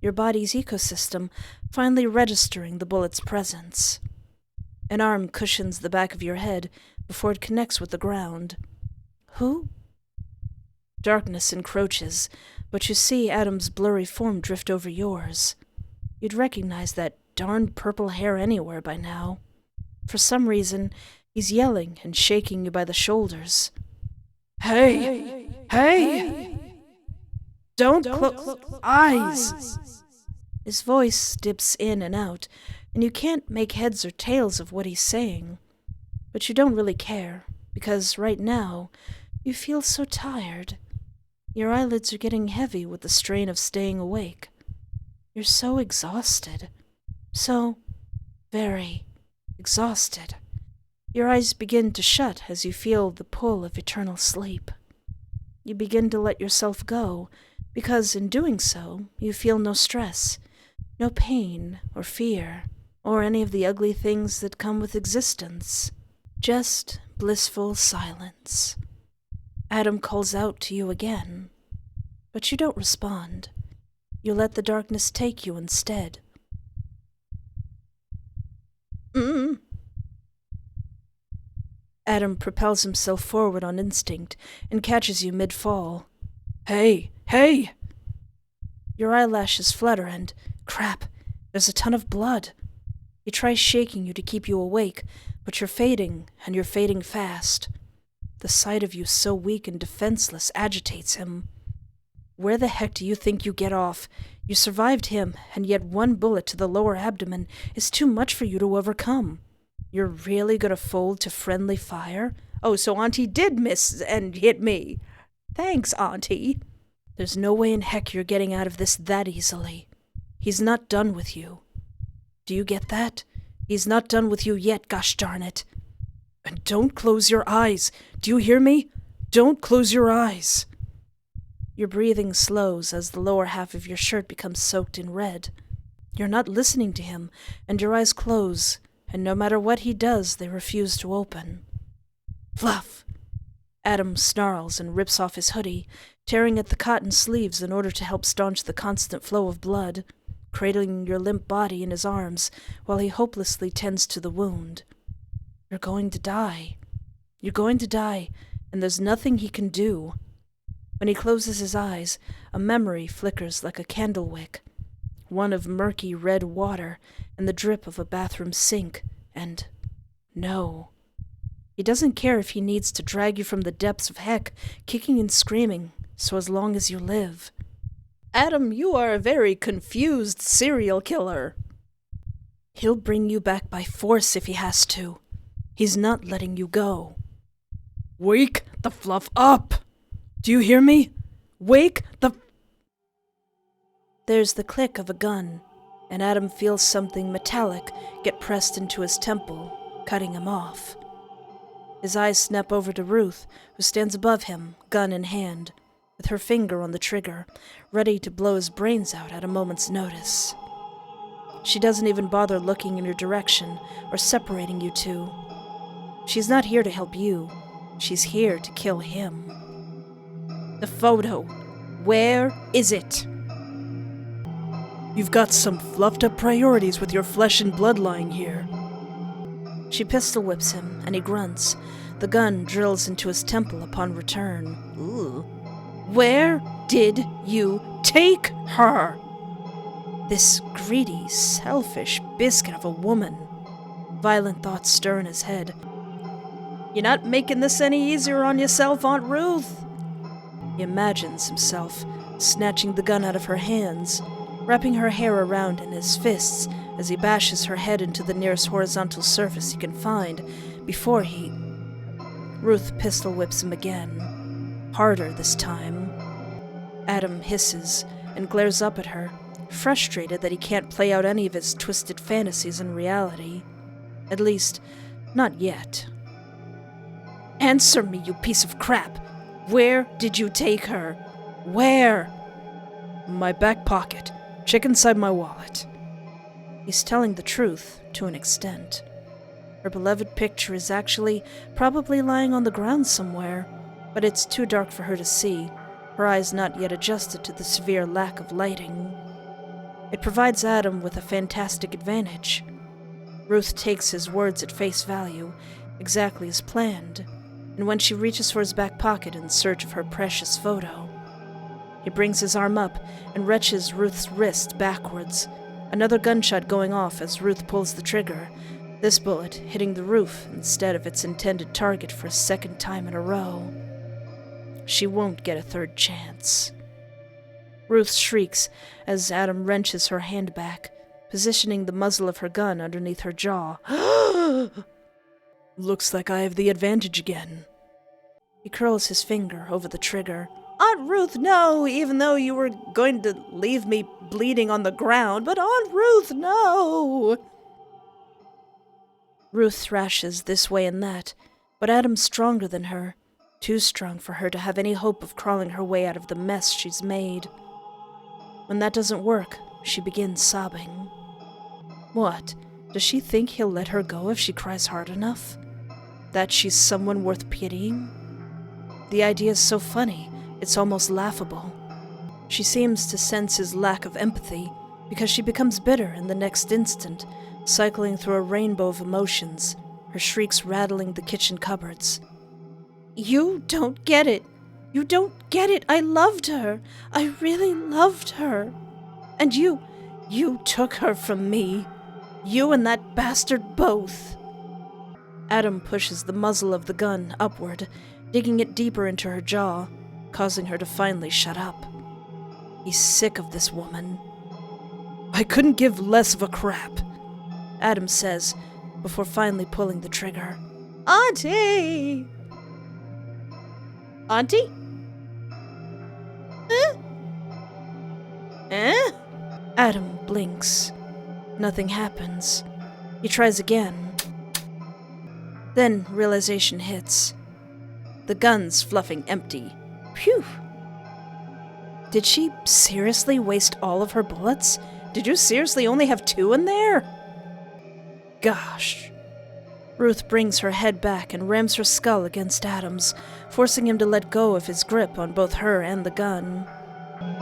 your body's ecosystem finally registering the bullet's presence. An arm cushions the back of your head before it connects with the ground. Who? Darkness encroaches, but you see Adam's blurry form drift over yours. You'd recognize that darned purple hair anywhere by now. For some reason, he's yelling and shaking you by the shoulders. Hey! Hey! Don't close eyes! His voice dips in and out, and you can't make heads or tails of what he's saying. But you don't really care, because right now, you feel so tired. Your eyelids are getting heavy with the strain of staying awake. You're so exhausted. So very exhausted. Your eyes begin to shut as you feel the pull of eternal sleep. You begin to let yourself go, because in doing so, you feel no stress, no pain or fear, or any of the ugly things that come with existence. Just blissful silence. Adam calls out to you again, but you don't respond. You let the darkness take you instead. Adam propels himself forward on instinct and catches you mid-fall. Hey! Hey! Your eyelashes flutter and, crap, there's a ton of blood. He tries shaking you to keep you awake, but you're fading, and you're fading fast. The sight of you so weak and defenseless agitates him. Where the heck do you think you get off? You survived him, and yet 1 bullet to the lower abdomen is too much for you to overcome. You're really gonna fold to friendly fire? Oh, so Auntie did miss and hit me. Thanks, Auntie. There's no way in heck you're getting out of this that easily. He's not done with you. Do you get that? He's not done with you yet, gosh darn it. And don't close your eyes. Do you hear me? Don't close your eyes. Your breathing slows as the lower half of your shirt becomes soaked in red. You're not listening to him, and your eyes close, and no matter what he does, they refuse to open. Fluff! Adam snarls and rips off his hoodie, tearing at the cotton sleeves in order to help staunch the constant flow of blood, cradling your limp body in his arms while he hopelessly tends to the wound. You're going to die. You're going to die, and there's nothing he can do. When he closes his eyes, a memory flickers like a candle wick, one of murky red water and the drip of a bathroom sink, and no. He doesn't care if he needs to drag you from the depths of heck, kicking and screaming, so as long as you live. Adam, you are a very confused serial killer. He'll bring you back by force if he has to. He's not letting you go. Wake the fluff up! Do you hear me? Wake the... There's the click of a gun, and Adam feels something metallic get pressed into his temple, cutting him off. His eyes snap over to Ruth, who stands above him, gun in hand, with her finger on the trigger, ready to blow his brains out at a moment's notice. She doesn't even bother looking in your direction or separating you two. She's not here to help you. She's here to kill him. The photo. Where is it? You've got some fluffed up priorities with your flesh and blood lying here. She pistol whips him, and he grunts. The gun drills into his temple upon return. Ooh. Where did you take her? This greedy, selfish biscuit of a woman. Violent thoughts stir in his head. You're not making this any easier on yourself, Aunt Ruth. He imagines himself snatching the gun out of her hands, wrapping her hair around in his fists as he bashes her head into the nearest horizontal surface he can find before he... Ruth pistol whips him again. Harder this time. Adam hisses and glares up at her, frustrated that he can't play out any of his twisted fantasies in reality. At least, not yet. Answer me, you piece of crap! Where did you take her? Where? My back pocket. Check inside my wallet. He's telling the truth, to an extent. Her beloved picture is actually probably lying on the ground somewhere, but it's too dark for her to see, her eyes not yet adjusted to the severe lack of lighting. It provides Adam with a fantastic advantage. Ruth takes his words at face value, exactly as planned, and when she reaches for his back pocket in search of her precious photo, he brings his arm up and wrenches Ruth's wrist backwards, another gunshot going off as Ruth pulls the trigger, this bullet hitting the roof instead of its intended target for a second time in a row. She won't get a third chance. Ruth shrieks as Adam wrenches her hand back, positioning the muzzle of her gun underneath her jaw. Looks like I have the advantage again. He curls his finger over the trigger. Aunt Ruth, no, even though you were going to leave me bleeding on the ground, but Aunt Ruth, no! Ruth thrashes this way and that, but Adam's stronger than her, too strong for her to have any hope of crawling her way out of the mess she's made. When that doesn't work, she begins sobbing. What? Does she think he'll let her go if she cries hard enough? That she's someone worth pitying? The idea is so funny, it's almost laughable. She seems to sense his lack of empathy, because she becomes bitter in the next instant, cycling through a rainbow of emotions, her shrieks rattling the kitchen cupboards. You don't get it. You don't get it. I loved her. I really loved her. And you took her from me. You and that bastard both. Adam pushes the muzzle of the gun upward, digging it deeper into her jaw, causing her to finally shut up. He's sick of this woman. I couldn't give less of a crap, Adam says, before finally pulling the trigger. Auntie! Auntie? Adam blinks. Nothing happens. He tries again. Then realization hits. The gun's fluffing empty. Phew! Did she seriously waste all of her bullets? Did you seriously only have 2 in there? Gosh. Ruth brings her head back and rams her skull against Adam's, forcing him to let go of his grip on both her and the gun.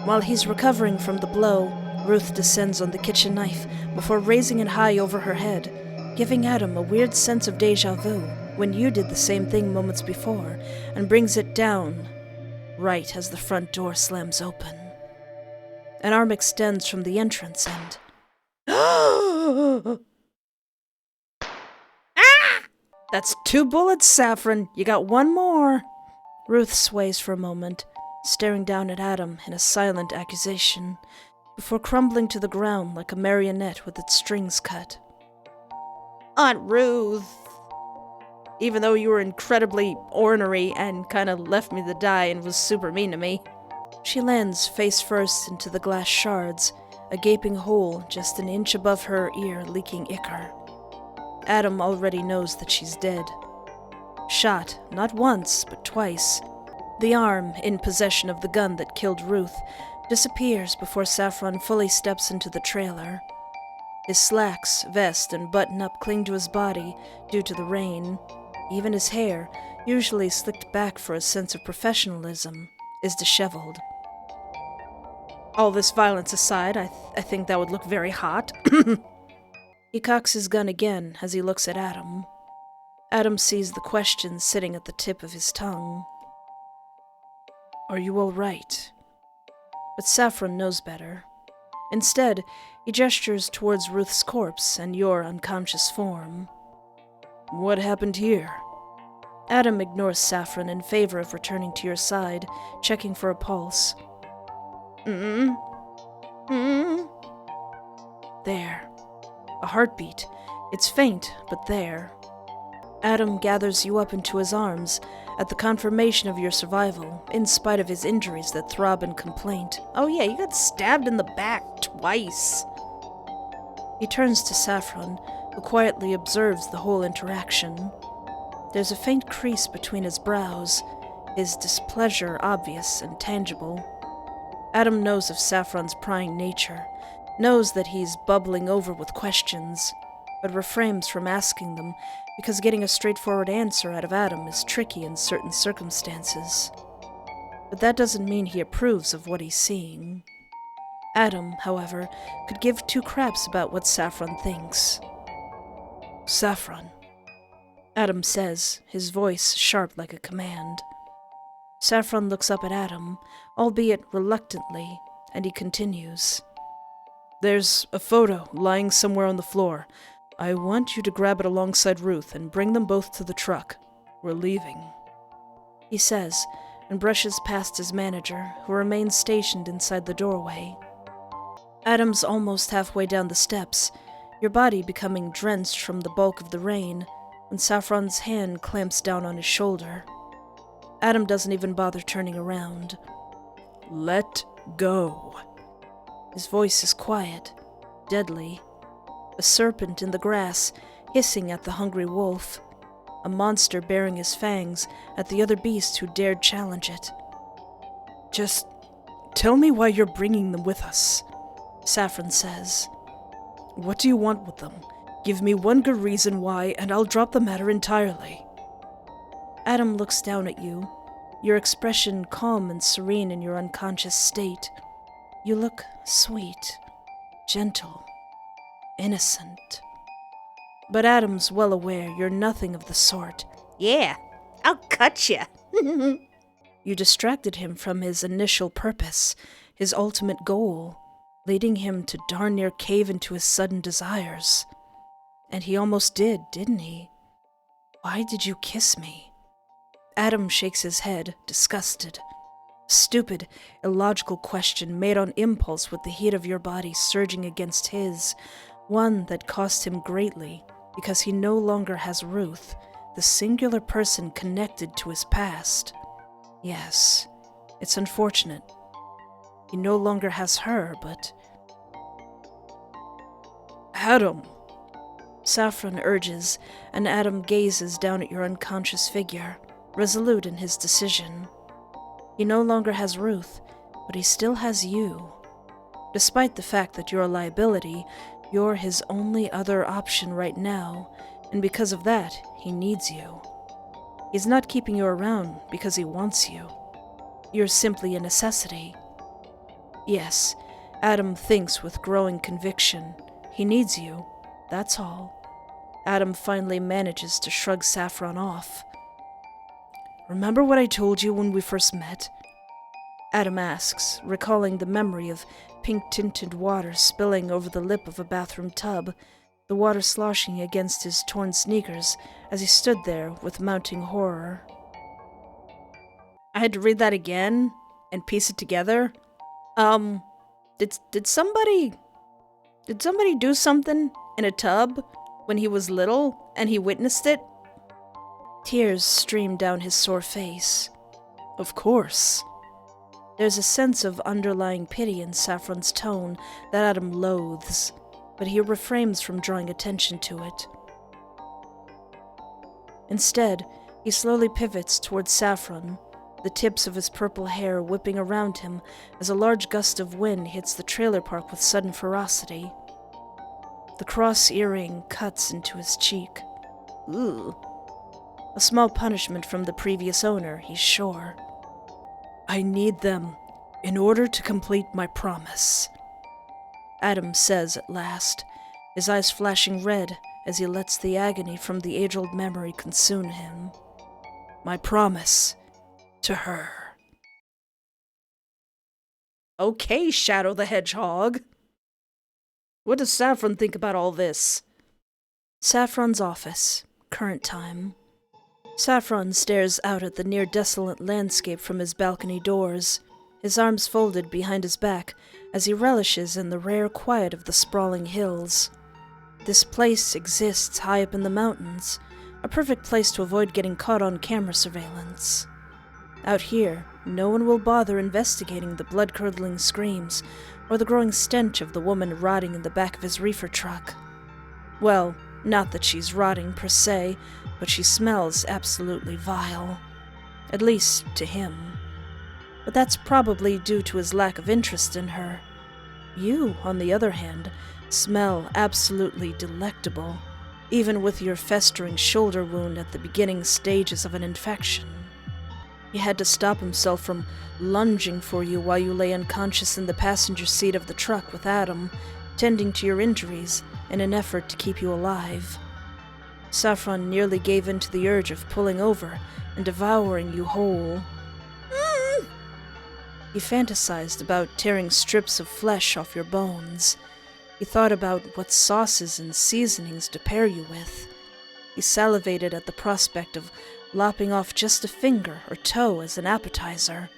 While he's recovering from the blow, Ruth descends on the kitchen knife before raising it high over her head, giving Adam a weird sense of déjà vu when you did the same thing moments before, and brings it down right as the front door slams open. An arm extends from the entrance and... That's 2 bullets, Saffron. You got 1 more. Ruth sways for a moment, staring down at Adam in a silent accusation, before crumbling to the ground like a marionette with its strings cut. Aunt Ruth. Even though you were incredibly ornery and kind of left me to die and was super mean to me. She lands face first into the glass shards, a gaping hole just an inch above her ear leaking ichor. Adam already knows that she's dead. Shot, not once, but twice. The arm, in possession of the gun that killed Ruth, disappears before Saffron fully steps into the trailer. His slacks, vest, and button-up cling to his body due to the rain. Even his hair, usually slicked back for a sense of professionalism, is disheveled. All this violence aside, I think that would look very hot. He cocks his gun again as he looks at Adam. Adam sees the question sitting at the tip of his tongue. Are you all right? But Saffron knows better. Instead, he gestures towards Ruth's corpse and your unconscious form. What happened here? Adam ignores Saffron in favor of returning to your side, checking for a pulse. There. A heartbeat. It's faint, but there. Adam gathers you up into his arms at the confirmation of your survival, in spite of his injuries that throb in complaint. Oh yeah, you got stabbed in the back twice. He turns to Saffron, who quietly observes the whole interaction. There's a faint crease between his brows, his displeasure obvious and tangible. Adam knows of Saffron's prying nature, knows that he's bubbling over with questions, but refrains from asking them because getting a straightforward answer out of Adam is tricky in certain circumstances. But that doesn't mean he approves of what he's seeing. Adam, however, could give 2 craps about what Saffron thinks. Saffron, Adam says, his voice sharp like a command. Saffron looks up at Adam, albeit reluctantly, and he continues. There's a photo lying somewhere on the floor. I want you to grab it alongside Ruth and bring them both to the truck. We're leaving, he says, and brushes past his manager, who remains stationed inside the doorway. Adam's almost halfway down the steps, your body becoming drenched from the bulk of the rain, when Saffron's hand clamps down on his shoulder. Adam doesn't even bother turning around. Let go. His voice is quiet, deadly. A serpent in the grass, hissing at the hungry wolf. A monster baring his fangs at the other beast who dared challenge it. Just tell me why you're bringing them with us, Saffron says. What do you want with them? Give me one good reason why, and I'll drop the matter entirely. Adam looks down at you, your expression calm and serene in your unconscious state. You look sweet, gentle, innocent. But Adam's well aware you're nothing of the sort. Yeah, I'll cut you. You distracted him from his initial purpose, his ultimate goal, leading him to darn near cave into his sudden desires. And he almost did, didn't he? Why did you kiss me? Adam shakes his head, disgusted. Stupid, illogical question made on impulse with the heat of your body surging against his, one that cost him greatly because he no longer has Ruth, the singular person connected to his past. Yes, it's unfortunate. He no longer has her, but... Adam! Saffron urges, and Adam gazes down at your unconscious figure, resolute in his decision. He no longer has Ruth, but he still has you. Despite the fact that you're a liability, you're his only other option right now, and because of that, he needs you. He's not keeping you around because he wants you. You're simply a necessity. Yes, Adam thinks with growing conviction. He needs you, that's all. Adam finally manages to shrug Saffron off. Remember what I told you when we first met? Adam asks, recalling the memory of pink-tinted water spilling over the lip of a bathroom tub the water sloshing against his torn sneakers as he stood there with mounting horror. I had to read that again and piece it together. Did somebody do something in a tub when he was little and he witnessed it? Tears streamed down his sore face. Of course. There's a sense of underlying pity in Saffron's tone that Adam loathes, but he refrains from drawing attention to it. Instead, he slowly pivots towards Saffron, the tips of his purple hair whipping around him as a large gust of wind hits the trailer park with sudden ferocity. The cross earring cuts into his cheek. Ooh. A small punishment from the previous owner, he's sure. I need them in order to complete my promise, Adam says at last, his eyes flashing red as he lets the agony from the age-old memory consume him. My promise to her. Okay, Shadow the Hedgehog. What does Saffron think about all this? Saffron's office, current time. Saffron stares out at the near-desolate landscape from his balcony doors, his arms folded behind his back as he relishes in the rare quiet of the sprawling hills. This place exists high up in the mountains, a perfect place to avoid getting caught on camera surveillance. Out here, no one will bother investigating the blood-curdling screams or the growing stench of the woman rotting in the back of his reefer truck. Well, not that she's rotting per se, but she smells absolutely vile. At least to him. But that's probably due to his lack of interest in her. You, on the other hand, smell absolutely delectable, even with your festering shoulder wound at the beginning stages of an infection. He had to stop himself from lunging for you while you lay unconscious in the passenger seat of the truck with Adam, tending to your injuries in an effort to keep you alive. Saffron nearly gave in to the urge of pulling over and devouring you whole. He fantasized about tearing strips of flesh off your bones. He thought about what sauces and seasonings to pair you with. He salivated at the prospect of lopping off just a finger or toe as an appetizer.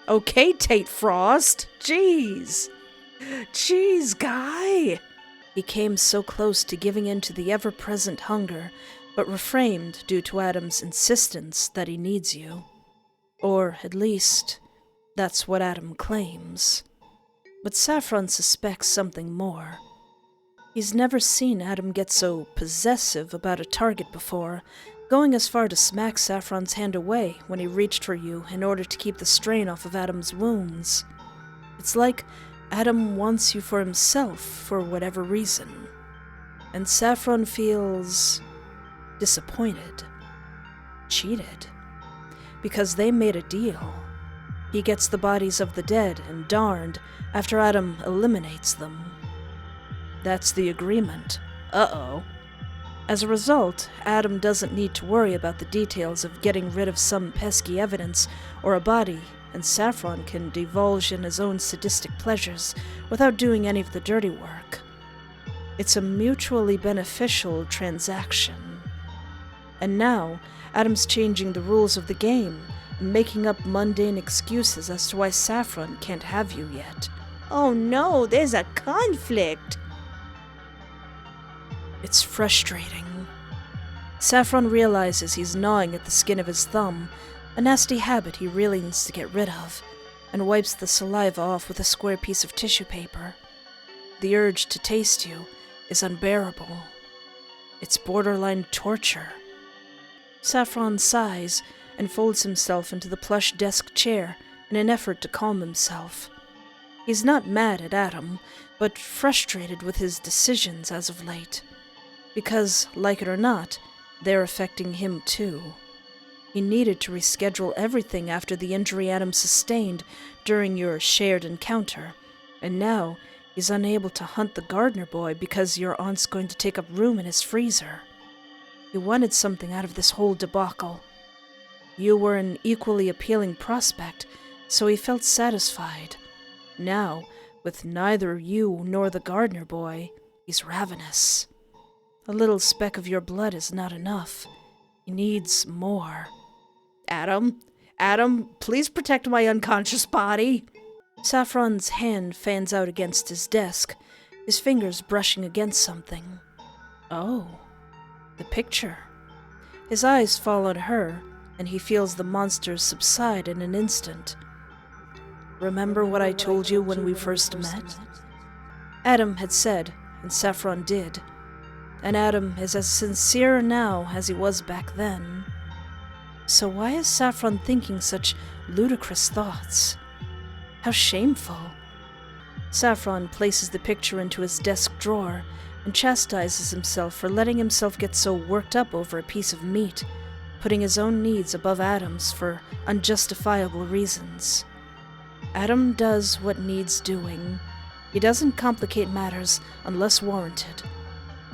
Okay, Tate Frost. Jeez, guy. He came so close to giving in to the ever-present hunger, but refrained due to Adam's insistence that he needs you. Or, at least, that's what Adam claims. But Saffron suspects something more. He's never seen Adam get so possessive about a target before, going as far to smack Saffron's hand away when he reached for you in order to keep the strain off of Adam's wounds. It's like Adam wants you for himself for whatever reason. And Saffron feels disappointed, cheated, because they made a deal. He gets the bodies of the dead and darned after Adam eliminates them. That's the agreement. Uh-oh. As a result, Adam doesn't need to worry about the details of getting rid of some pesky evidence or a body, and Saffron can divulge in his own sadistic pleasures without doing any of the dirty work. It's a mutually beneficial transaction. And now, Adam's changing the rules of the game and making up mundane excuses as to why Saffron can't have you yet. Oh no, there's a conflict! It's frustrating. Saffron realizes he's gnawing at the skin of his thumb, a nasty habit he really needs to get rid of, and wipes the saliva off with a square piece of tissue paper. The urge to taste you is unbearable. It's borderline torture. Saffron sighs and folds himself into the plush desk chair in an effort to calm himself. He's not mad at Adam, but frustrated with his decisions as of late. Because, like it or not, they're affecting him too. He needed to reschedule everything after the injury Adam sustained during your shared encounter, and now he's unable to hunt the gardener boy because your aunt's going to take up room in his freezer. He wanted something out of this whole debacle. You were an equally appealing prospect, so he felt satisfied. Now, with neither you nor the gardener boy, he's ravenous. A little speck of your blood is not enough. He needs more. Adam, please protect my unconscious body. Saffron's hand fans out against his desk, his fingers brushing against something. Oh, the picture. His eyes fall on her, and he feels the monsters subside in an instant. Remember what I told you when we first met? Adam had said, and Saffron did. And Adam is as sincere now as he was back then. So why is Saffron thinking such ludicrous thoughts? How shameful. Saffron places the picture into his desk drawer and chastises himself for letting himself get so worked up over a piece of meat, putting his own needs above Adam's for unjustifiable reasons. Adam does what needs doing. He doesn't complicate matters unless warranted.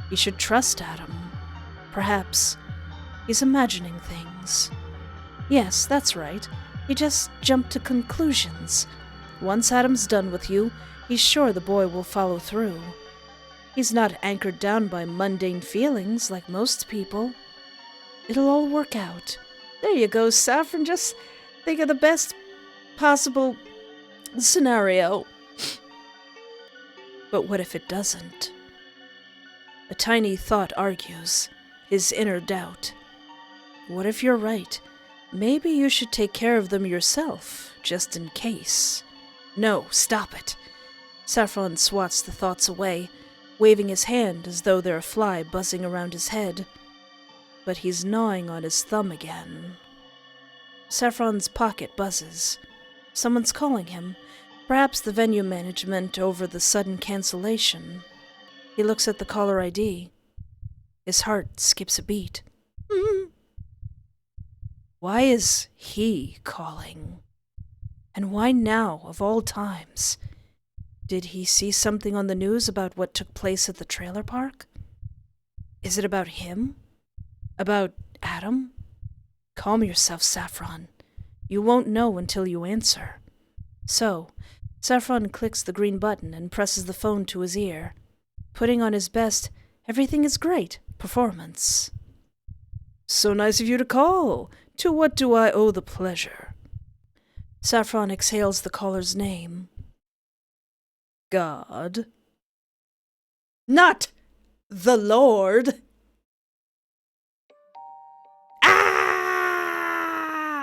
He should trust Adam. Perhaps he's imagining things. Yes, that's right. He just jumped to conclusions. Once Adam's done with you, he's sure the boy will follow through. He's not anchored down by mundane feelings like most people. It'll all work out. There you go, Saffron. Just think of the best possible scenario. But what if it doesn't? A tiny thought argues, his inner doubt. What if you're right? Maybe you should take care of them yourself, just in case. No, stop it. Saffron swats the thoughts away, waving his hand as though they're a fly buzzing around his head. But he's gnawing on his thumb again. Saffron's pocket buzzes. Someone's calling him. Perhaps the venue management over the sudden cancellation. He looks at the caller ID. His heart skips a beat. Why is he calling? And why now, of all times? Did he see something on the news about what took place at the trailer park? Is it about him? About Adam? Calm yourself, Saffron. You won't know until you answer. So, Saffron clicks the green button and presses the phone to his ear, putting on his best, everything is great performance. So nice of you to call. To what do I owe the pleasure? Saffron exhales the caller's name. God. Not the Lord. Ah!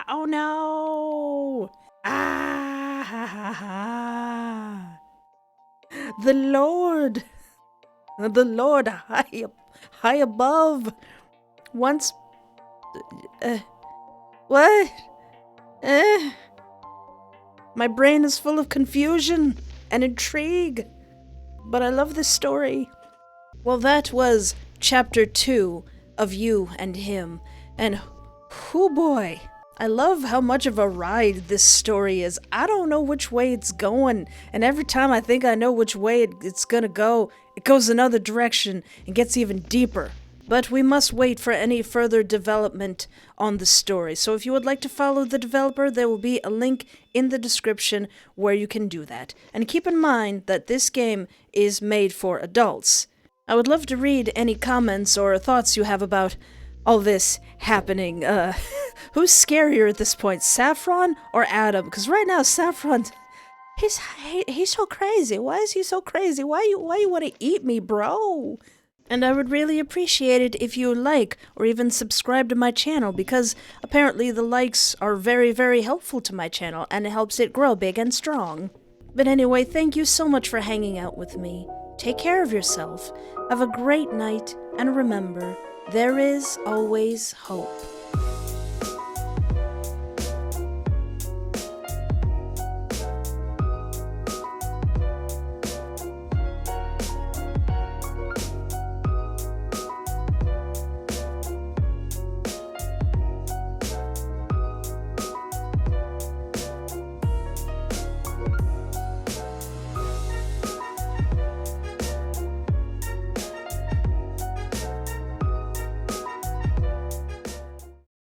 Oh no! Ah! The Lord! The Lord high above. Once... what? My brain is full of confusion and intrigue. But I love this story. Well, that was Chapter 2 of You and Him. And, whoo boy, I love how much of a ride this story is. I don't know which way it's going. And every time I think I know which way it's gonna go, it goes another direction and gets even deeper. But we must wait for any further development on the story. So if you would like to follow the developer, there will be a link in the description where you can do that. And keep in mind that this game is made for adults. I would love to read any comments or thoughts you have about all this happening. Who's scarier at this point, Saffron or Adam? Because right now, Saffron, he's so crazy. Why is he so crazy? Why you want to eat me, bro? And I would really appreciate it if you like or even subscribe to my channel, because apparently the likes are very, very helpful to my channel and it helps it grow big and strong. But anyway, thank you so much for hanging out with me. Take care of yourself. Have a great night, and remember, there is always hope.